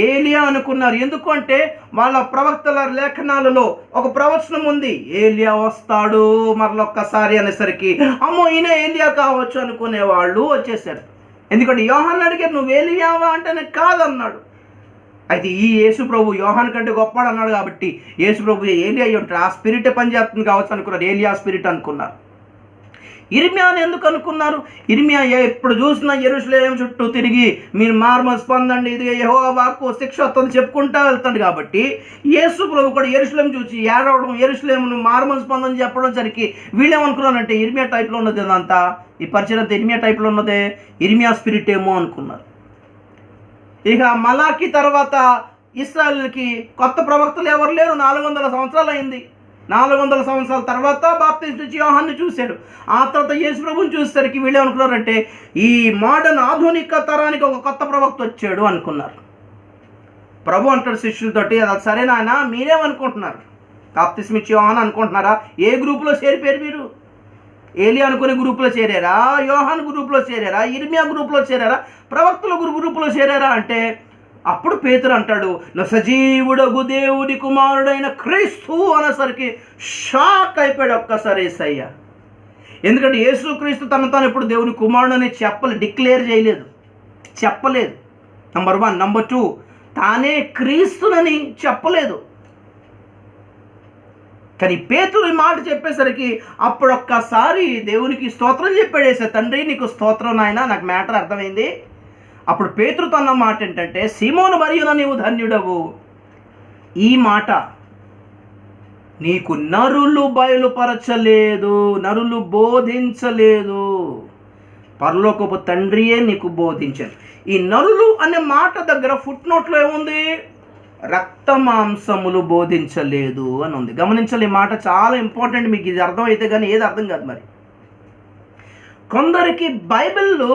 ఏలియా అనుకున్నారు. ఎందుకు అంటే వాళ్ళ ప్రవక్తల లేఖనాలలో ఒక ప్రవచనం ఉంది, ఏలియా వస్తాడు మరలొక్కసారి అనేసరికి అమ్మో ఈయన ఏలియా కావచ్చు అనుకునే వాళ్ళు వచ్చేసారు. ఎందుకంటే యోహాను అడిగారు, నువ్వు ఏలియావా అంటే కాదన్నాడు. అయితే ఈ యేసు ప్రభు యోహాను కంటే గొప్పవాడు అన్నాడు కాబట్టి యేసు ప్రభు ఏలియా అయ్యి ఉంటాడు, ఆ స్పిరిటే పనిచేస్తుంది కావచ్చు అనుకున్నారు, ఏలియా స్పిరిట్ అనుకున్నారు. ఇర్మియాని ఎందుకు అనుకున్నారు? ఇర్మియా ఎప్పుడు చూసినా యెరూషలేము చుట్టూ తిరిగి మీరు మార్మోస్ పొందండి, ఇది యెహోవా వాక్కు, శిక్ష వస్తుంది చెప్పుకుంటా వెళ్తాడు కాబట్టి యేసు ప్రభు కూడా యెరూషలేము చూసి ఏడవడం, యెరూషలేమును మార్మోస్ పొందని చెప్పడం సరికి వీళ్ళేమనుకున్నారంటే ఇర్మియా టైప్లో ఉన్నది అదంతా, ఈ పరిచయం అంతా ఇర్మియా టైప్లో ఉన్నదే, ఇర్మియా స్పిరిట్ ఏమో అనుకున్నారు. ఇక మలాకి తర్వాత ఇశ్రాయేలుకి కొత్త ప్రవక్తలు ఎవరు లేరు, 400 సంవత్సరాలు అయింది. 400 సంవత్సరాల తర్వాత బాప్తిస్మ ఇచ్చి యోహాన్ని చూశాడు. ఆ తర్వాత యేసు ప్రభుని చూసేసరికి వీళ్ళు ఏమనుకున్నారంటే ఈ మోడర్న్ ఆధునిక తరానికి ఒక కొత్త ప్రవక్త వచ్చాడు అనుకున్నారు. ప్రభు అంటాడు శిష్యులతోటి, అది సరే నాయన మీరేమనుకుంటున్నారు, బాప్తిస్మ ఇచ్చి యోహాను అనుకుంటున్నారా? ఏ గ్రూపులో చేరిపోయారు మీరు? ఏలియా అనుకునే గ్రూపులో చేరారా, యోహాను గ్రూపులో చేరారా, ఇర్మియా గ్రూపులో చేరారా, ప్రవక్తల గ్రూపులో చేరారా అంటే అప్పుడు పేతురు అంటాడు, సజీవుడగు దేవుడి కుమారుడైన క్రీస్తు అనేసరికి షాక్ అయిపోయాడు ఒక్కసారి యేసయ్య. ఎందుకంటే యేసు క్రీస్తు తాను ఎప్పుడు దేవుని కుమారుడు అని డిక్లేర్ చేయలేదు, చెప్పలేదు. నంబర్ 1. నంబర్ 2, తానే క్రీస్తునని చెప్పలేదు. కానీ పేతురు ఈ మాట చెప్పేసరికి అప్పుడు ఒక్కసారి దేవునికి స్తోత్రం చెప్పాడేసా, తండ్రి నీకు స్తోత్రం నాయన, నాకు మ్యాటర్ అర్థమైంది. అప్పుడు పేతురు తన్న మాట ఏంటంటే, సీమోను మరియున నీవు ధన్యుడవు, ఈ మాట నీకు నరులు బయలుపరచలేదు, నరులు బోధించలేదు, పరలోకపు తండ్రియే నీకు బోధించారు. ఈ నరులు అనే మాట దగ్గర ఫుట్ నోట్లో ఏముంది? రక్త మాంసములు బోధించలేదు అని ఉంది. గమనించాలి, ఈ మాట చాలా ఇంపార్టెంట్. మీకు ఇది అర్థం అయితే కానీ ఏది అర్థం కాదు. మరి కొందరికి బైబిల్లో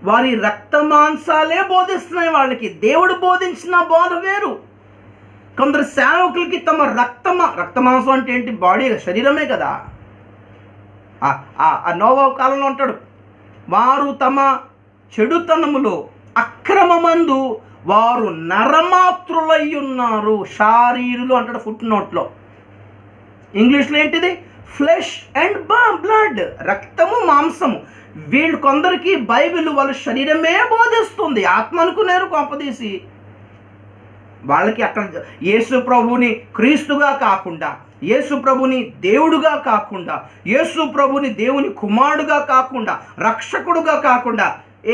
వారి రక్త మాంసాలే బోధిస్తున్నాయి, వాళ్ళకి దేవుడు బోధించిన బోధ వేరు. కొందరు సేవకులకి తమ రక్త మాంసం అంటే ఏంటి? బాడీ, శరీరమే కదా. నోవా కాలంలో ఉంటాడు, వారు తమ చెడుతనములో అక్రమమందు వారు నరమాత్రులై ఉన్నారు, శారీరులు అంటాడు ఫుట్ నోట్లో. ఇంగ్లీష్లో ఏంటిది? ఫ్లెష్ అండ్ బ్లడ్, రక్తము మాంసము. వీళ్ళు కొందరికి బైబిల్ వాళ్ళ శరీరమే బోధిస్తుంది, ఆత్మ అనుకునేరు కొంపదీసి. వాళ్ళకి అక్కడ యేసు ప్రభుని క్రీస్తుగా కాకుండా, యేసు ప్రభుని దేవుడుగా కాకుండా, యేసు ప్రభుని దేవుని కుమారుడుగా కాకుండా, రక్షకుడుగా కాకుండా,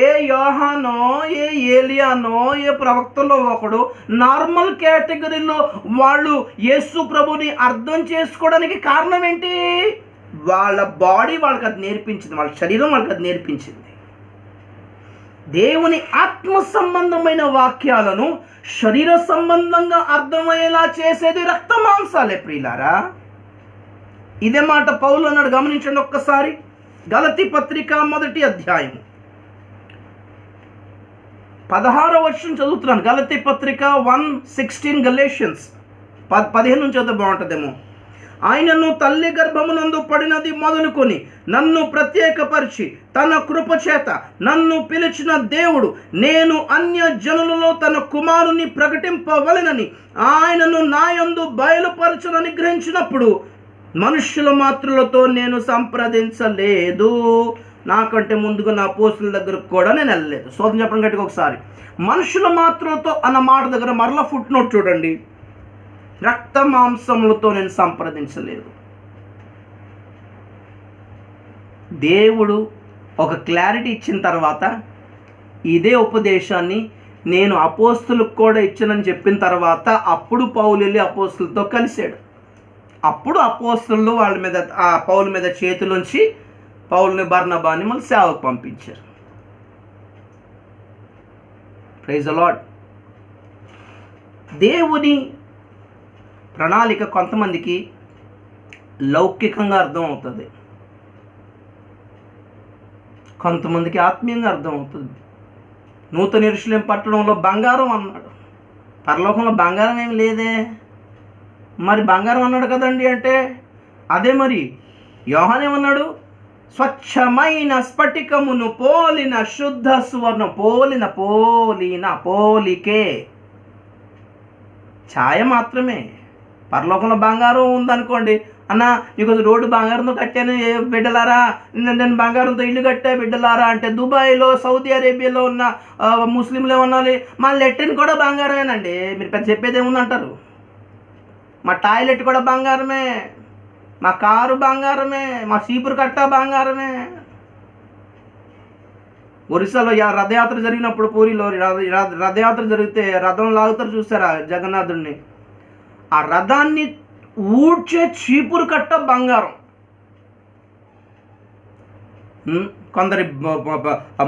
ఏ యోహానో, ఏ ఏలియానో, ఏ ప్రవక్తలో ఒకడు నార్మల్ కేటగిరీలో వాళ్ళు యేసు ప్రభుని అర్థం చేసుకోవడానికి కారణం ఏంటి? వాళ్ళ బాడీ వాళ్ళకి అది నేర్పించింది, వాళ్ళ శరీరం వాళ్ళకి అది నేర్పించింది. దేవుని ఆత్మ సంబంధమైన వాక్యాలను శరీర సంబంధంగా అర్థమయ్యేలా చేసేది రక్త మాంసాలే ప్రియులారా. ఇదే మాట పౌలు అన్నాడు, గమనించండి ఒక్కసారి. గలతీ పత్రిక 1వ అధ్యాయం 16వ వచనం చదువుతున్నాను. గలతీ పత్రిక 1:16 గలేషియన్స్ 15 నుంచి చదివితే బాగుంటుందేమో. ఆయనను తల్లి గర్భమునందు పడినది మొదలుకొని నన్ను ప్రత్యేకపరిచి తన కృప చేత నన్ను పిలిచిన దేవుడు, నేను అన్య జనులలో తన కుమారుని ప్రకటింపవలెనని ఆయనను నాయందు బయలుపరచనని గ్రహించినప్పుడు మనుష్యుల మాత్రులతో నేను సంప్రదించలేదు. నాకంటే ముందుగా నా అపోస్తుల దగ్గరకు కూడా నేను వెళ్ళలేదు. సోదం చెప్పడం గట్టిగా ఒకసారి. మనుషుల మాత్రులతో అన్న మాట దగ్గర మరలా ఫుట్ నోట్ చూడండి. రక్త మాంసములతో నేను సంప్రదించలేదు. దేవుడు ఒక క్లారిటీ ఇచ్చిన తర్వాత ఇదే ఉపదేశాన్ని నేను అపోస్తులకు కూడా ఇచ్చానని చెప్పిన తర్వాత అప్పుడు పౌలు వెళ్ళి అపోస్తులతో కలిశాడు. అప్పుడు అపోస్తులు వాళ్ళ మీద ఆ పౌలు మీద చేతులుంచి పౌలుని బర్నబాని మళ్ళీ సేవకు పంపించారు. Praise the Lord. దేవుని ప్రణాళిక కొంతమందికి లౌకికంగా అర్థం అవుతుంది, కొంతమందికి ఆత్మీయంగా అర్థం అవుతుంది. నూతన యెరూషలేము పట్టణంలో బంగారం అన్నాడు, పరలోకంలో బంగారం ఏమి లేదే. మరి బంగారం అన్నాడు కదండి అంటే అదే. మరి యోహాను ఏమన్నాడు? స్వచ్ఛమైన స్ఫటికమును పోలిన శుద్ధ సువర్ణ, పోలికే ఛాయ మాత్రమే. పరలోకంలో బంగారం ఉందనుకోండి, అన్న నీకు రోడ్డు బంగారంతో కట్టాను బిడ్డలారా, నేను బంగారంతో ఇల్లు కట్టా బిడ్డలారా అంటే దుబాయ్లో, సౌదీ అరేబియాలో ఉన్న ముస్లింలు ఏమన్నాలి? మా లెట్రిన్ కూడా బంగారమేనండి, మీరు పెద్ద చెప్పేది ఏముందంటారు. మా టాయిలెట్ కూడా బంగారమే, మా కారు బంగారమే, మా చీపురు కట్ట బంగారమే. ఒరిస్సాలో రథయాత్ర జరిగినప్పుడు, పూరిలో రథయాత్ర జరిగితే రథం లాగుతారు చూసారా జగన్నాథుడిని, ఆ రథాన్ని ఊడ్చే చీపురు కట్ట బంగారం. కొందరి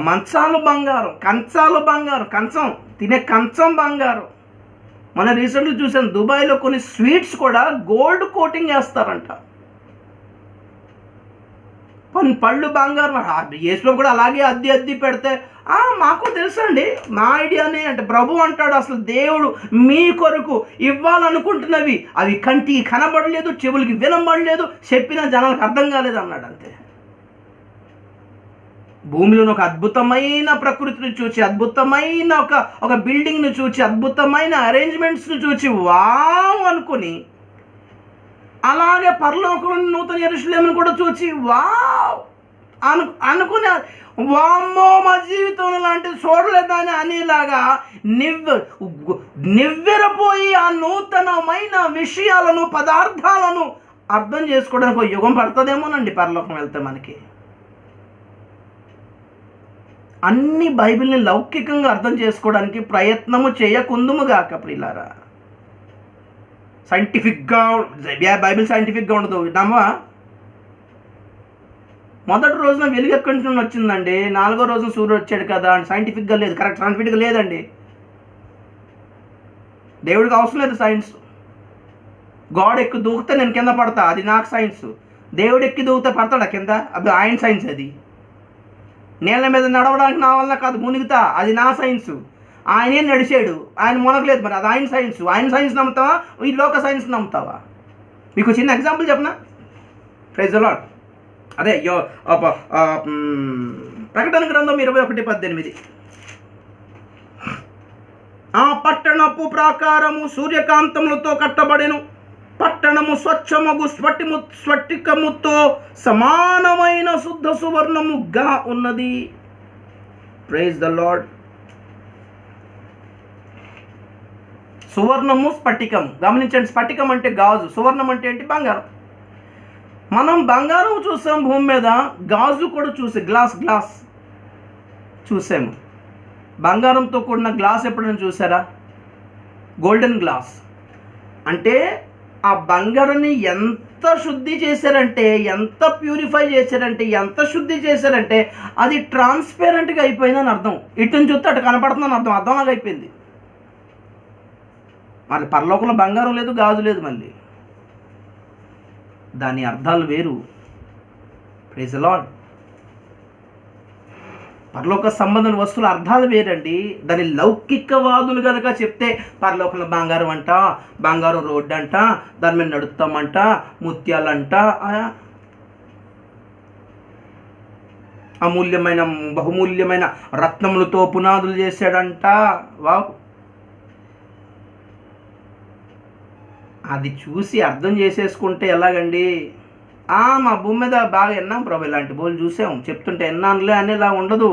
మంచాలు బంగారం, కంచాలు బంగారం, కంచం తినే కంచం బంగారం. మన రీసెంట్గా చూసాను, దుబాయ్లో కొన్ని స్వీట్స్ కూడా గోల్డ్ కోటింగ్ వేస్తారంట. కొన్ని పళ్ళు బంగారం. యేసులో కూడా అలాగే అద్ది పెడితే మాకు తెలుసండి, మా ఐడియానే అంటే ప్రభు అంటాడు, అసలు దేవుడు మీ కొరకు ఇవ్వాలనుకుంటున్నవి అవి కంటికి కనబడలేదు, చెవులకి వినబడలేదు, చెప్పిన జనాలకు అర్థం కాలేదు అన్నాడు. అంతే. భూమిలోని ఒక అద్భుతమైన ప్రకృతిని చూచి, అద్భుతమైన ఒక బిల్డింగ్ను చూచి, అద్భుతమైన అరేంజ్మెంట్స్ను చూచి వావ్ అనుకుని, అలాగే పరలోకంలో నూతన యెరూషలేమును కూడా చూచి వావ్ అనుకునే, వామ్మో మా జీవితంలో లాంటిది చూడలేదని అనేలాగా నివ్వెరపోయి ఆ నూతనమైన విషయాలను, పదార్థాలను అర్థం చేసుకోవడానికి ఒక యుగం పడుతుందేమోనండి పరలోకం వెళ్తే మనకి. అన్ని బైబిల్ని లౌకికంగా అర్థం చేసుకోవడానికి ప్రయత్నము చేయకుందుముగాక ప్రియులారా. సైంటిఫిక్గా బైబిల్ సైంటిఫిక్గా ఉండదు నమ్మా. మొదటి రోజున వెలుగు ఎక్కడి నుంచి వచ్చిందండి, 4వ రోజున సూర్యుడు వచ్చాడు కదా అని సైంటిఫిక్గా లేదు, కరెక్ట్ సైంటిఫిక్గా లేదండి. దేవుడికి అవసరం లేదు సైన్స్. గాడ్ ఎక్కి దూకితే నేను కింద పడతా, అది నాకు సైన్స్. దేవుడు ఎక్కి దూకితే పడతాడా కింద, అది ఆయన సైన్స్. అది నీళ్ళ మీద నడవడానికి నా వల్ల కాదు, మునిగుతా, అది నా సైన్స్. ఆయనే నడిచాడు, ఆయన మునగలేదు, మరి అది ఆయన సైన్స్. ఆయన సైన్స్ నమ్ముతావా, ఈ లోక సైన్స్ నమ్ముతావా? మీకు చిన్న ఎగ్జాంపుల్ చెప్పనా? Praise the Lord. అదే ప్రకటన గ్రంథం 21:18. ఆ పట్టణపు ప్రాకారము సూర్యకాంతములతో కట్టబడెను, పట్టణము స్వచ్ఛమగు స్ఫటికముతో సమానమైన శుద్ధ సువర్ణముగా ఉన్నది. Praise the lord. సువర్ణము, స్ఫటికము. గమనించండి, స్ఫటికం అంటే గాజు, సువర్ణం అంటే ఏంటి? బంగారం. మనం బంగారం చూసాం భూమి మీద, గాజు కూడా గ్లాస్ చూసాము. బంగారంతో కూడిన గ్లాస్ ఎప్పుడైనా చూసారా? Golden glass. అంటే ఆ బంగారాన్ని ఎంత శుద్ధి చేశారంటే, ఎంత ప్యూరిఫై చేశారంటే, ఎంత శుద్ధి చేశారంటే అది ట్రాన్స్పేరెంట్గా అయిపోయిందని అర్థం. ఇటు నుంచి చూస్తే అటు కనపడుతుందని అర్థం. అర్థంలాగా అయిపోయింది. మరి పరలోకంలో బంగారం లేదు, గాజు లేదు. మళ్ళీ దాని అర్థాలు వేరు. Praise the Lord. పరలోక సంబంధం వస్తువుల అర్థాలు వేరండి. దాని లౌకికవాదులు కనుక చెప్తే పరలోకంలో బంగారం అంట, బంగారం రోడ్డు అంట, దాని మీద నడుస్తామంట, ముత్యాలంట, అమూల్యమైన బహుమూల్యమైన రత్నములతో పునాదులు చేశాడంట. వావ్. అది చూసి అర్థం చేసేసుకుంటే ఎలాగండి? మా భూమి మీద బాగా విన్నాం ప్రభు, ఇలాంటి బోలు చూసాం, చెప్తుంటే విన్నానులే అనేలా ఉండదు.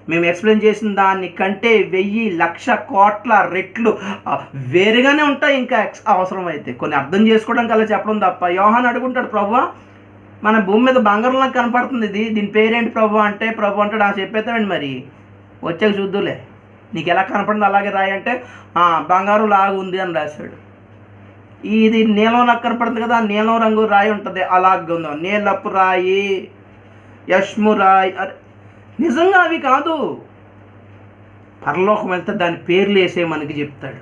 మేము ఎక్స్ప్లెయిన్ చేసిన దానికంటే 1000 లక్ష కోట్ల రెట్లు వేరుగానే ఉంటాయి. ఇంకా అవసరం అయితే కొన్ని అర్థం చేసుకోవడానికి అలా చెప్పడం తప్ప. యోహాను అడుగుంటాడు, ప్రభువా మన భూమి మీద బంగారంలా కనపడుతుంది, దీని పేరేంటి ప్రభు అంటే, ప్రభు అంటాడు చెప్పేస్తాడండి, మరి వచ్చాక చూద్దులే, నీకు ఎలా కనపడింది అలాగే రాయి అంటే బంగారం లాగా ఉంది అని రాశాడు. ఇది నీలం నాకు కనపడుతుంది కదా, నీలం రంగు రాయి ఉంటుంది, అలాగే ఉందో నీలపు రాయి, యష్ము రాయి. అరే నిజంగా అవి కాదు. పరలోకం వెళ్తే దాని పేర్లు వేసే మనకి చెప్తాడు.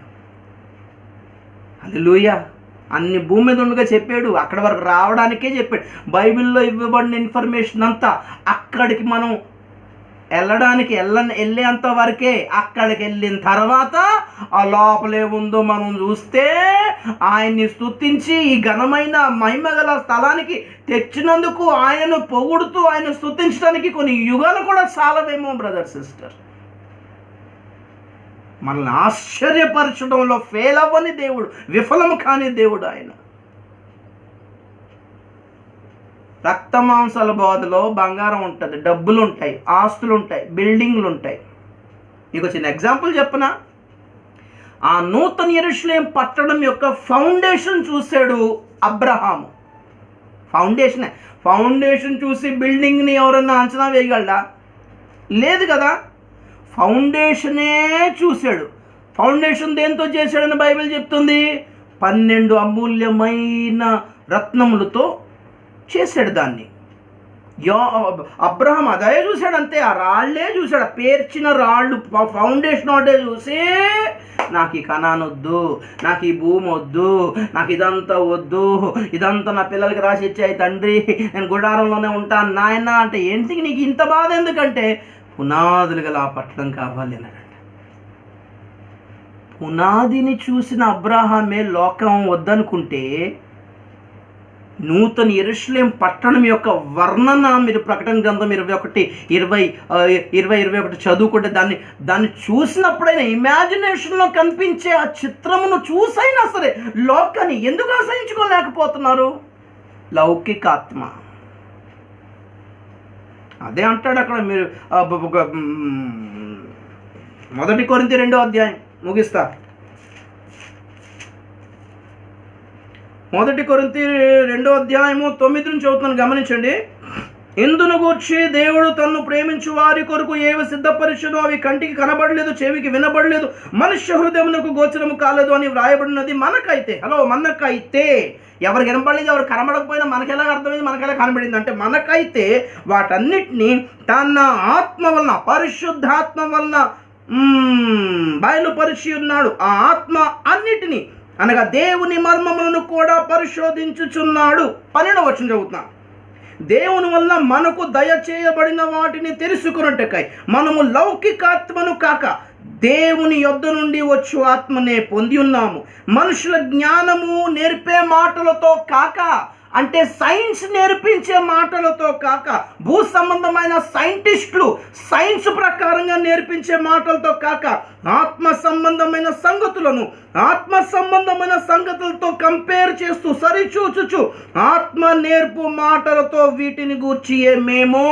హల్లెలూయా. అన్ని భూమి మీద ఉండగా చెప్పాడు, అక్కడి వరకు రావడానికే చెప్పాడు. బైబిల్లో ఇవ్వబడిన ఇన్ఫర్మేషన్ అంతా అక్కడికి మనం వెళ్ళేంత వరకే. అక్కడికి వెళ్ళిన తర్వాత ఆ లోపలే ఉందో మనం చూస్తే ఆయన్ని స్తుతించి ఈ ఘనమైన మహిమగల స్థలానికి తెచ్చినందుకు ఆయనను పొగుడుతూ ఆయన స్తుతించడానికి కొన్ని యుగాలు కూడా చాలవేమో బ్రదర్ సిస్టర్. మనల్ని ఆశ్చర్యపరచడంలో ఫెయిల్ అవ్వని దేవుడు, విఫలము కాని దేవుడు ఆయన. రక్త మాంసాల బోధలో బంగారం ఉంటుంది, డబ్బులు ఉంటాయి, ఆస్తులు ఉంటాయి, బిల్డింగ్లు ఉంటాయి. మీకు చిన్న ఎగ్జాంపుల్ చెప్పనా? ఆ నూతన యెరూషలేం పట్టణం యొక్క ఫౌండేషన్ చూశాడు అబ్రహాము. ఫౌండేషన్ చూసి బిల్డింగ్ని ఎవరన్నా అంచనా వేయగలడా? లేదు కదా. ఫౌండేషనే చూశాడు. ఫౌండేషన్ దేంతో చేశాడని బైబిల్ చెప్తుంది? 12 అమూల్యమైన రత్నములతో చేశాడు దాన్ని. అబ్రహాం అదే చూశాడు, అంతే. ఆ రాళ్లే చూశాడు, ఆ పేర్చిన రాళ్ళు, ఫౌండేషన్ ఒకటే చూసి నాకు ఈ కనాన్ వద్దు, నాకు ఈ భూమి వద్దు, నాకు ఇదంతా వద్దు, ఇదంతా నా పిల్లలకి రాసి ఇచ్చాయి తండ్రి, నేను గుడారంలోనే ఉంటాను నాయన అంటే, ఏంటికి నీకు ఇంత బాధ ఎందుకంటే పునాదులు గల ఆ పట్టణం కావాలి అన్నాడంట. పునాదిని చూసిన అబ్రహామే లోకం వద్దనుకుంటే, నూతన యెరూషలేం పట్టణం యొక్క వర్ణన మీరు ప్రకటన గ్రంథం 21 చదువుకుంటే దాన్ని చూసినప్పుడైనా ఇమాజినేషన్లో కనిపించే ఆ చిత్రమును చూసైనా సరే లోకాన్ని ఎందుకు ఆశ్రయించుకోలేకపోతున్నారు? లౌకికాత్మ. అదే అంటాడు అక్కడ. మీరు 1 కొరింథీ 2వ అధ్యాయం ముగిస్తా. 1 కొరింథీ 2వ అధ్యాయము 9 నుంచి చదువుతున్నాను, గమనించండి. ఇందును గూర్చి దేవుడు తన్ను ప్రేమించు వారి కొరకు ఏవి సిద్ధపరిచెనో అవి కంటికి కనబడలేదు, చెవికి వినబడలేదు, మనుష్య హృదయమునకు గోచరము కాలేదు అని వ్రాయబడినది. మనకైతే ఎవరికి వినపడలేదు, ఎవరు కనబడకపోయినా మనకెలా అర్థమైంది, మనకెలా కనబడింది అంటే, మనకైతే వాటన్నిటినీ తన ఆత్మ వలన, పరిశుద్ధాత్మ వలన బయలుపరిచి ఉన్నాడు. ఆ ఆత్మ అన్నిటినీ అనగా దేవుని మర్మములను కూడా పరిశోధించుచున్నాడు. 12వ వచనం చదువుతున్నాను. దేవుని వల్ల మనకు దయచేయబడిన వాటిని తెలుసుకున్నట్టుకై మనము లౌకికాత్మను కాక దేవుని యొద్ద నుండి వచ్చు ఆత్మనే పొంది ఉన్నాము. మనుషుల జ్ఞానము నేర్పే మాటలతో కాక, అంటే సైన్స్ నేర్పించే మాటలతో కాక, భూ సంబంధమైన సైంటిస్టులు సైన్స్ ప్రకారంగా నేర్పించే మాటలతో కాక, ఆత్మ సంబంధమైన సంగతులతో కంపేర్ చేస్తూ సరిచూచుచు ఆత్మ నేర్పు మాటలతో వీటిని గూర్చి మేము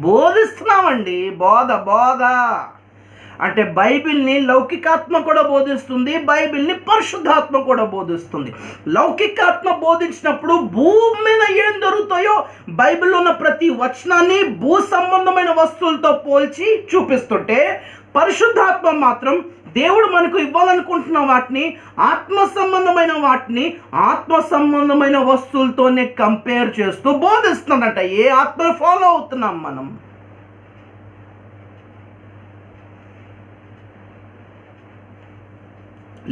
బోధిస్తున్నామండి. బోధ అంటే బైబిల్ని లౌకికాత్మ కూడా బోధిస్తుంది, బైబిల్ని పరిశుద్ధాత్మ కూడా బోధిస్తుంది. లౌకికాత్మ బోధించినప్పుడు భూమి మీద ఏం జరుగుతాయో బైబిల్లో ఉన్న ప్రతి వచనాన్ని భూ సంబంధమైన వస్తువులతో పోల్చి చూపిస్తుంటే, పరిశుద్ధాత్మ మాత్రం దేవుడు మనకు ఇవ్వాలనుకుంటున్న వాటిని, ఆత్మ సంబంధమైన వస్తువులతోనే కంపేర్ చేస్తూ బోధిస్తుందంట. ఏ ఆత్మను ఫాలో అవుతున్నాం మనం?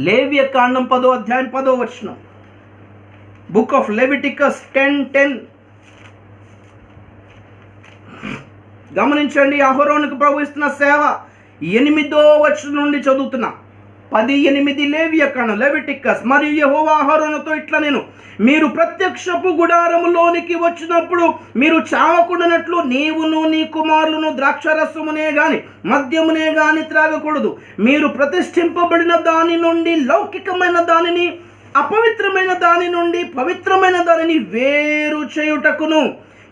లేవియ కాండం 10వ అధ్యాయం 10వ వచనం, బుక్ ఆఫ్ లెవిటికస్ 10:10. గమనించండి, అహరోనుకు ప్రభు ఇస్తున్న సేవ 8వ వచనం నుండి చదువుతున్నా. 10:8 లేవియ కాండం లెవిటికస్. మరియు యెహోవా అహరోనుతో ఇట్లా నేను, మీరు ప్రత్యక్షపు గుడారములోనికి వచ్చినప్పుడు మీరు చావకుండానట్లు నీవును నీ కుమారులను ద్రాక్షరసమునే గాని మద్యమునే గాని త్రాగకూడదు. మీరు ప్రతిష్ఠింపబడిన దాని నుండి లౌకికమైన దానిని, అపవిత్రమైన దాని నుండి పవిత్రమైన దానిని వేరు చేయుటకును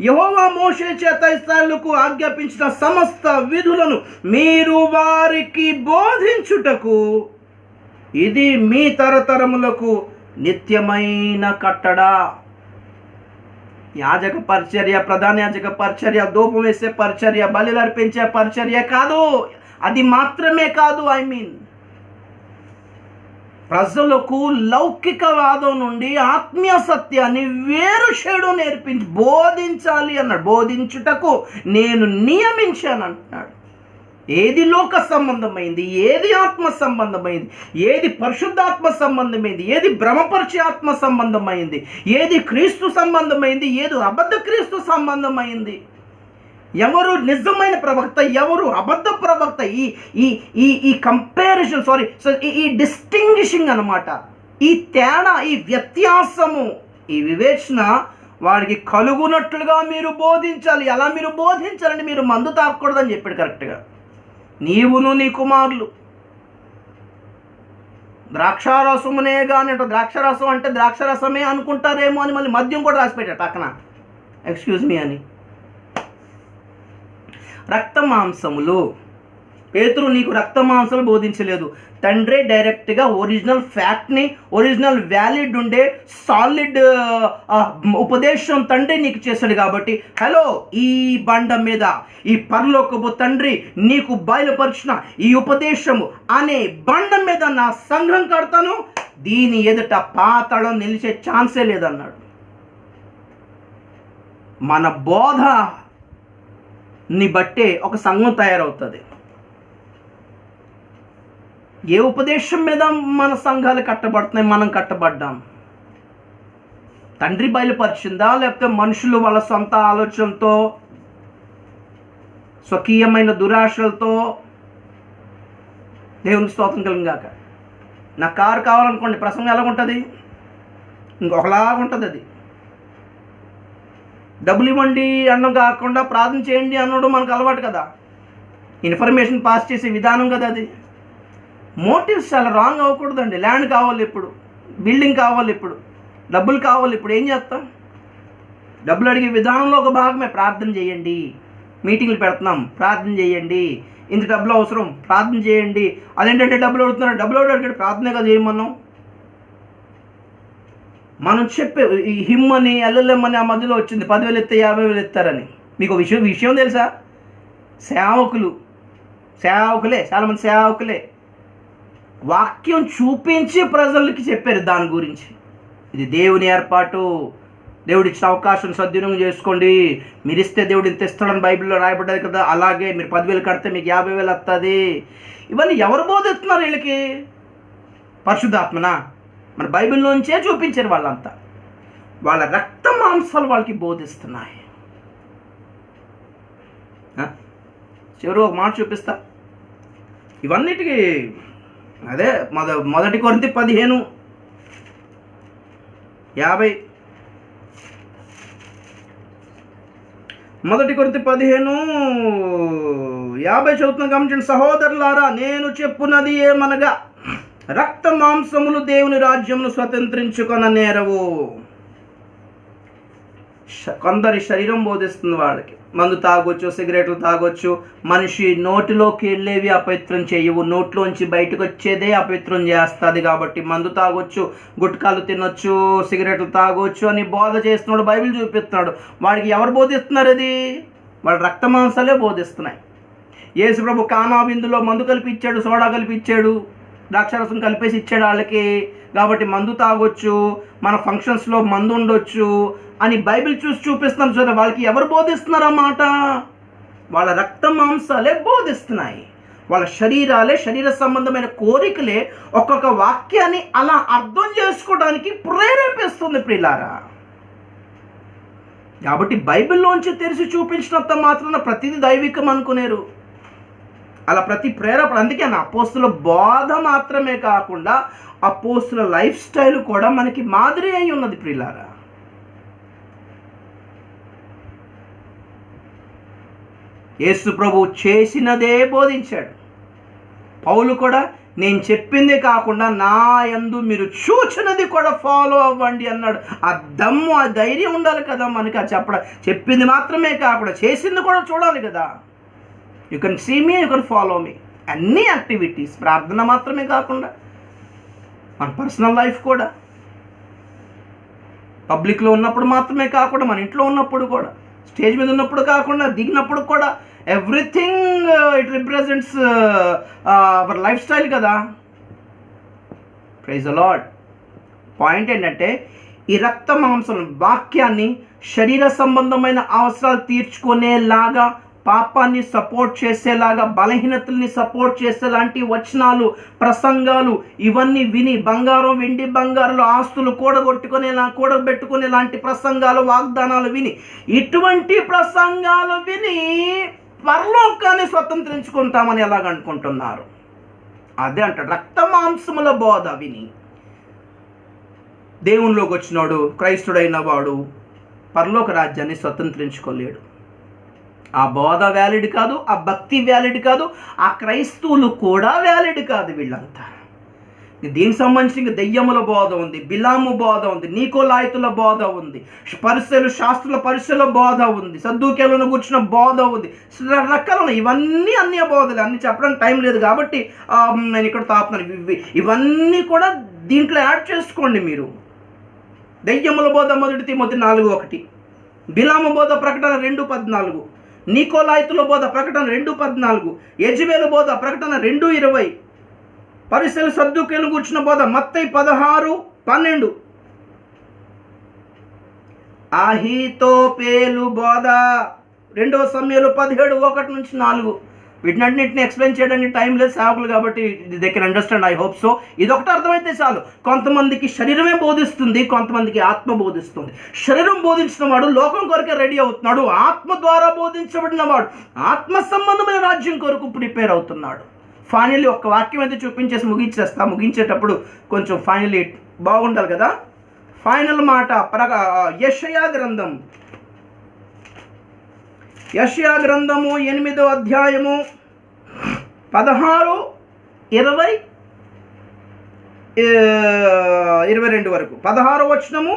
యెహోవా మోషే చేత ఇశ్రాయేలుకు ఆజ్ఞాపించిన సమస్త విధులను మీరు వారికి బోధించుటకు ఇది మీ తరతరములకు నిత్యమైన కట్టడా. యాజక పరిచర్య, ప్రధాన యాజక పరిచర్య, ధూపం వేసే పరిచర్య, బలులు అర్పించే పరిచర్య కాదు. అది మాత్రమే కాదు. ప్రజలకు లౌకికవాదం నుండి ఆత్మీయ సత్యాన్ని వేరు చేయడం బోధించాలి అన్నాడు. బోధించుటకు నేను నియమించాను అంటున్నాడు. ఏది లోక సంబంధమైంది, ఏది ఆత్మ సంబంధమైంది, ఏది పరిశుద్ధాత్మ సంబంధమైంది, ఏది భ్రమపరిచే ఆత్మ సంబంధమైంది, ఏది క్రీస్తు సంబంధమైంది, ఏది అబద్ధ క్రీస్తు సంబంధమైంది, ఎవరు నిజమైన ప్రవక్త, ఎవరు అబద్ధ ప్రవక్త, ఈ కంపారిజన్ ఈ డిస్టింగ్విషింగ్ అన్నమాట. ఈ తేడా, ఈ వ్యత్యాసము, ఈ వివేచన వాడికి కలుగునట్లుగా మీరు బోధించాలి. ఎలా మీరు బోధించాలంటే, మీరు మందు తాగకూడదని చెప్పాడు కరెక్ట్గా. నీవును నీ కుమారులు ద్రాక్షారసమునే కానీ, ద్రాక్షరసం అంటే ద్రాక్షరసమే అనుకుంటారేమో అని మళ్ళీ మద్యం కూడా రాసిపెట్టాడు పక్కన, ఎక్స్క్యూజ్ మీ అని. రక్త మాంసములు, పేతురు నీకు రక్త మాంసాలు బోధించలేదు, తండ్రి డైరెక్ట్గా ఒరిజినల్ ఫ్యాక్ట్ని, ఒరిజినల్ వ్యాలిడ్ ఉండే సాలిడ్ ఉపదేశం తండ్రి నీకు చేశాడు. కాబట్టి హలో, ఈ బండ మీద ఈ పరలోకపు తండ్రి నీకు బయలుపరిచిన ఈ ఉపదేశము అనే బండ మీద నా సంఘం కడతాను, దీని ఎదుట పాతాళం నిలిచే ఛాన్సే లేదన్నాడు. మన బోధని బట్టే ఒక సంఘం తయారవుతుంది. ఏ ఉపదేశం మీద మన సంఘాలు కట్టబడుతున్నాయి, మనం కట్టబడ్డాం? తండ్రి బయలుపరిచిందా, లేకపోతే మనుషులు వాళ్ళ సొంత ఆలోచనలతో, స్వకీయమైన దురాశలతో? దేవునికి స్తోత్రం కలుగుగాక. నా కారు కావాలనుకోండి, ప్రసంగం ఎలాగుంటుంది? ఇంకొకలాగా ఉంటుంది. అది డబ్బులు ఇవ్వండి అన్నం కాకుండా ప్రార్థన చేయండి అన్నడం మనకు అలవాటు కదా, ఇన్ఫర్మేషన్ పాస్ చేసే విధానం కదా అది. మోటివ్స్ చాలా రాంగ్ అవ్వకూడదండి. ల్యాండ్ కావాలి ఇప్పుడు, బిల్డింగ్ కావాలి ఇప్పుడు, డబ్బులు కావాలి ఇప్పుడు, ఏం చేస్తాం? డబ్బులు అడిగే విధానంలో ఒక భాగమే ప్రార్థన చేయండి. మీటింగ్లు పెడుతున్నాం, ప్రార్థన చేయండి. ఇంత డబ్బులు అవసరం, ప్రార్థన చేయండి. అదేంటంటే డబ్బులు అడుగుతున్నారు, డబ్బులు అడిగాడు, ప్రార్థనే కదా చేయమన్నాం. మనం చెప్పే ఈ హిమ్ అని, ఎల్ఎల్ఎం అని ఆ మధ్యలో వచ్చింది, 10,000 ఇస్తే 50,000 ఇస్తారని. మీకు విషయం తెలుసా? సేవకులే చాలామంది సేవకులే వాక్యం చూపించి ప్రజలకి చెప్పారు దాని గురించి. ఇది దేవుని ఏర్పాటు, దేవుడిచ్చిన అవకాశం సద్వినియోగం చేసుకోండి, మీరు ఇస్తే దేవుడు ఇంత ఇస్తాడని బైబిల్లో రాయబడ్డది కదా, అలాగే మీరు 10,000 కడితే మీకు 50,000 వస్తుంది. ఇవన్నీ ఎవరు బోధిస్తున్నారు వీళ్ళకి? పరిశుద్ధాత్మనా? మన బైబిల్లోంచే చూపించారు వాళ్ళంతా. వాళ్ళ రక్త మాంసాలు వాళ్ళకి బోధిస్తున్నాయి. చివరి ఒక మాట చూపిస్తా. ఇవన్నిటికీ అదే 1 కొరింథీ 15 50 1 కొరింథీ 15:50 చదువుతున్న గమనించండి. సహోదరులారా, నేను చెప్పున్నది ఏమనగా రక్త మాంసములు దేవుని రాజ్యమును స్వతంత్రించుకొన నేరవు. కొందరి శరీరం బోధిస్తుంది వాళ్ళకి. మందు తాగొచ్చు, సిగరెట్లు తాగొచ్చు. మనిషి నోటిలోకి వెళ్ళేవి అపవిత్రం చేయవు, నోట్లోంచి బయటకు వచ్చేదే అపవిత్రం చేస్తుంది. కాబట్టి మందు తాగొచ్చు, గుట్కాలు తినొచ్చు, సిగరెట్లు తాగొచ్చు అని బోధ చేస్తున్నాడు, బైబిల్ చూపిస్తున్నాడు. వాడికి ఎవరు బోధిస్తున్నారు? అది వాళ్ళ రక్త మాంసాలే బోధిస్తున్నాయి. యేసు ప్రభు కానా విందులో మందు కలిపి ఇచ్చాడు, సోడా కలిపి ఇచ్చాడు, ద్రాక్షారసం కలిపేసి ఇచ్చాడు వాళ్ళకి. కాబట్టి మందు తాగొచ్చు, మన ఫంక్షన్స్లో మందు ఉండొచ్చు అని బైబిల్ చూపిస్తున్నారు. చూడండి, వాళ్ళకి ఎవరు బోధిస్తున్నారు అన్నమాట? వాళ్ళ రక్త మాంసాలే బోధిస్తున్నాయి. వాళ్ళ శరీరాలే, శరీర సంబంధమైన కోరికలే ఒక్కొక్క వాక్యాన్ని అలా అర్థం చేసుకోవడానికి ప్రేరేపిస్తుంది ప్రియులారా. కాబట్టి బైబిల్లోంచి తెరిచి చూపించినంత మాత్రాన ప్రతిదీ దైవికం అనుకునేరు. అలా ప్రతి ప్రేరేపణ. అందుకే అపోస్తుల బోధ మాత్రమే కాకుండా అపోస్తుల లైఫ్ స్టైల్ కూడా మనకి మాదిరి అయి ఉన్నది ప్రియులారా. యేసు ప్రభు చేసినదే బోధించాడు. పౌలు కూడా నేను చెప్పిందే కాకుండా నా యందు మీరు చూచినది కూడా ఫాలో అవ్వండి అన్నాడు. ఆ దమ్ము, ఆ ధైర్యం ఉండాలి కదా మనకి. ఆ చెప్పింది మాత్రమే కాకుండా చేసింది కూడా చూడాలి కదా. You can see me, you can follow me. అన్ని యాక్టివిటీస్, ప్రార్థన మాత్రమే కాకుండా మన పర్సనల్ లైఫ్ కూడా, పబ్లిక్లో ఉన్నప్పుడు మాత్రమే కాకుండా మన ఇంట్లో ఉన్నప్పుడు కూడా, స్టేజ్ మీద ఉన్నప్పుడు కాకుండా దిగినప్పుడు కూడా, everything it represents our life style కదా. Praise the lord. పాయింట్ ఏంటంటే ఈ రక్త మాంసం వాక్యాన్ని శరీర సంబంధమైన అవసరాలు తీర్చుకునేలాగా, పాపాన్ని సపోర్ట్ చేసేలాగా, బలహీనతల్ని సపోర్ట్ చేసేలాంటి వచనాలు, ప్రసంగాలు ఇవన్నీ విని బంగారం, వెండి బంగారాలు, ఆస్తులు కూడబెట్టుకునే లాంటి ప్రసంగాలు, వాగ్దానాలు విని, ఇటువంటి ప్రసంగాలు విని పరలోకాన్ని స్వతంత్రించుకుంటామని ఎలాగనుకుంటున్నారు? అదే అంట రక్త మాంసముల బోధ విని దేవునిలోకి వచ్చినాడు, క్రైస్తుడైన వాడు పరలోక రాజ్యాన్ని స్వతంత్రించుకోలేడు. ఆ బోధ వ్యాలిడ్ కాదు, ఆ భక్తి వ్యాలిడ్ కాదు, ఆ క్రైస్తవులు కూడా వ్యాలిడ్ కాదు. వీళ్ళంతా దీనికి సంబంధించి దెయ్యముల బోధ ఉంది, బిలాము బోధ ఉంది, నీకోలాయితుల బోధ ఉంది, శాస్త్రుల పరిశీల బోధ ఉంది, సద్దూకేలను కూర్చున్న బోధ ఉంది, రకాలు. ఇవన్నీ అన్య బోధలు. అన్ని చెప్పడానికి టైం లేదు కాబట్టి నేను ఇక్కడ తాపుతున్నాను. ఇవన్నీ కూడా దీంట్లో యాడ్ చేసుకోండి మీరు. దెయ్యముల బోధ 1 తిమోతి 4:1, బిలాము బోధ ప్రకటన 2:14, నీకోలాయితుల బోధ ప్రకటన 2:14, యెజబెలు బోధ ప్రకటన 2:20, పరిసెలు సద్దూకేలు కూర్చున్న బోధ మత్తయి 16:12, అహీతోపేలు బోధ 2 సమూయేలు 17:1-4. వీటినన్నింటిని ఎక్స్ప్లెయిన్ చేయడానికి టైం లేదు సేవకులు కాబట్టి they can understand. I hope so. ఇదొకటి అర్థమైతే చాలు. కొంతమందికి శరీరమే బోధిస్తుంది, కొంతమందికి ఆత్మ బోధిస్తుంది. శరీరం బోధించిన వాడు లోకం కొరకే రెడీ అవుతున్నాడు. ఆత్మ ద్వారా బోధించబడిన వాడు ఆత్మ సంబంధమైన రాజ్యం కొరకు ప్రిపేర్ అవుతున్నాడు. ఫైనల్లీ ఒక వాక్యం అయితే చూపించేసి ముగించేటప్పుడు కొంచెం ఫైనల్లీ బాగుండాలి కదా. ఫైనల్ మాట యెషయా గ్రంథం 8వ అధ్యాయము 16, 20, 22 వరకు. 16వ వచనము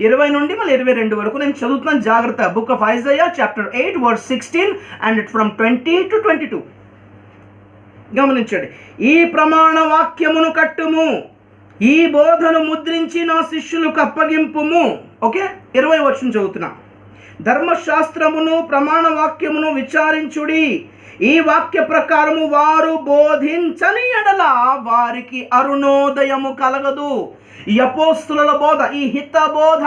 20 నుండి మళ్ళీ 22 వరకు నేను చదువుతున్నాను జాగ్రత్త. Book of Isaiah chapter 8 verse 16 and from 20 to 22. గమనించండి. ఈ ప్రమాణ వాక్యమును కట్టుము, ఈ బోధను ముద్రించి నా శిష్యులకు అప్పగింపుము. ఓకే, 20వ వచనం చదువుతున్నా. ధర్మశాస్త్రమును ప్రమాణ వాక్యమును విచారించుడి, ఈ వాక్య ప్రకారము వారు బోధించని ఎడల వారికి అరుణోదయము కలగదు. ఈ అపోస్తుల బోధ, ఈ హిత బోధ,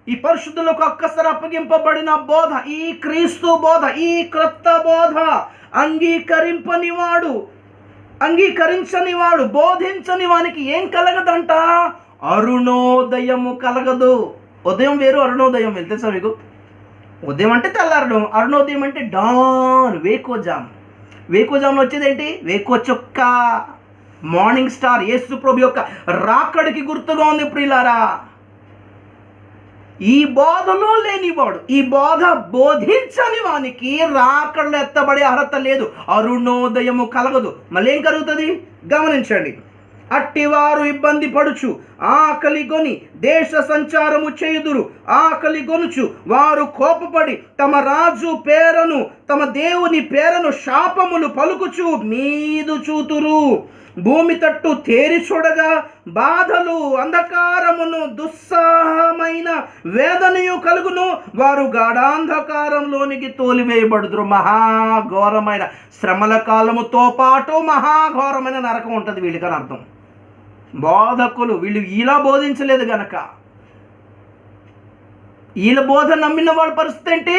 ఈ పరిశుద్ధులకు ఒక్కసారి అప్పగింపబడిన బోధ, ఈ క్రీస్తు బోధ, ఈ క్రొత్త బోధ అంగీకరించని వాడు, బోధించని వానికి ఏం కలగదంట? అరుణోదయము కలగదు. ఉదయం వేరు, అరుణోదయం వేరు. తెలుసా మీకు? ఉదయం అంటే తెల్లారడం, అరుణోదయం అంటే డాన్, వేకోజామ్. వేకోజామ్లో వచ్చేది ఏంటి? వేకోచొక్క, మార్నింగ్ స్టార్. యేసు ప్రభు యొక్క రాకడికి గుర్తుగా ఉంది ప్రియులారా. ఈ బోధలో లేనివాడు, ఈ బోధ బోధించని వానికి రాకళ్ళు ఎత్తబడే అర్హత లేదు, అరుణోదయము కలగదు. మళ్ళీ ఏం కలుగుతుంది గమనించండి. అట్టివారు ఇబ్బంది పడుచు ఆకలి గొని దేశ సంచారము చేయుదురు. ఆకలి గొనుచు వారు కోపపడి తమ రాజు పేరను తమ దేవుని పేరను శాపములు పలుకుచు మీదు చూతురు. భూమి తట్టు తేరి చూడగా బాధలు, అంధకారమును, దుస్సాహమైన వేదనయు కలుగును. వారు గాఢాంధకారంలోనికి తోలివేయబడుదురు. మహాఘోరమైన శ్రమల కాలముతో పాటు మహాఘోరమైన నరకం ఉంటుంది వీళ్ళకని అర్థం. బోధకులు వీళ్ళు ఇలా బోధించలేదు గనక, వీళ్ళ బోధ నమ్మిన వాళ్ళ పరిస్థితి ఏంటి?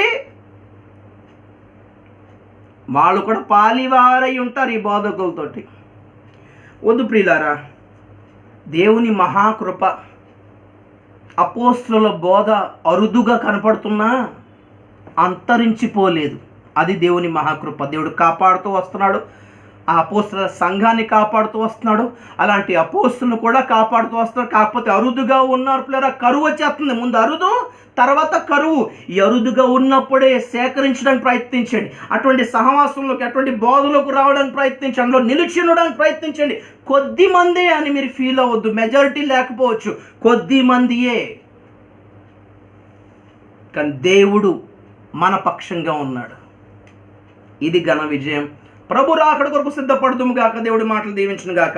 వాళ్ళు కూడా పాలివారై ఉంటారు ఈ బోధకులతోటి. వద్దు ప్రియులారా, దేవుని మహాకృప, అపోస్తుల బోధ అరుదుగా కనపడుతున్నా అంతరించిపోలేదు. అది దేవుని మహాకృప. దేవుడు కాపాడుతూ వస్తున్నాడు. ఆ అపోస్తుల సంఘాన్ని కాపాడుతూ వస్తున్నాడు. అలాంటి అపోస్తులను కూడా కాపాడుతూ వస్తున్నాడు. కాకపోతే అరుదుగా ఉన్నారు పిల్లరా. కరువు వచ్చేస్తుంది. ముందు అరుదు, తర్వాత కరువు. ఈ అరుదుగా ఉన్నప్పుడే సేకరించడానికి ప్రయత్నించండి. అటువంటి సహవాసంలోకి, అటువంటి బోధలోకి రావడానికి ప్రయత్నించండి. అందులో నిలిచి ఉండడానికి ప్రయత్నించండి. కొద్ది మందే అని మీరు ఫీల్ అవ్వద్దు. మెజారిటీ లేకపోవచ్చు, కొద్ది మందియే. కానీ దేవుడు మన పక్షంగా ఉన్నాడు. ఇది ఘన విజయం. ప్రభు రాకడ కొరకు సిద్ధపడుదుము గాక. దేవుడి మాటలు దీవించును గాక.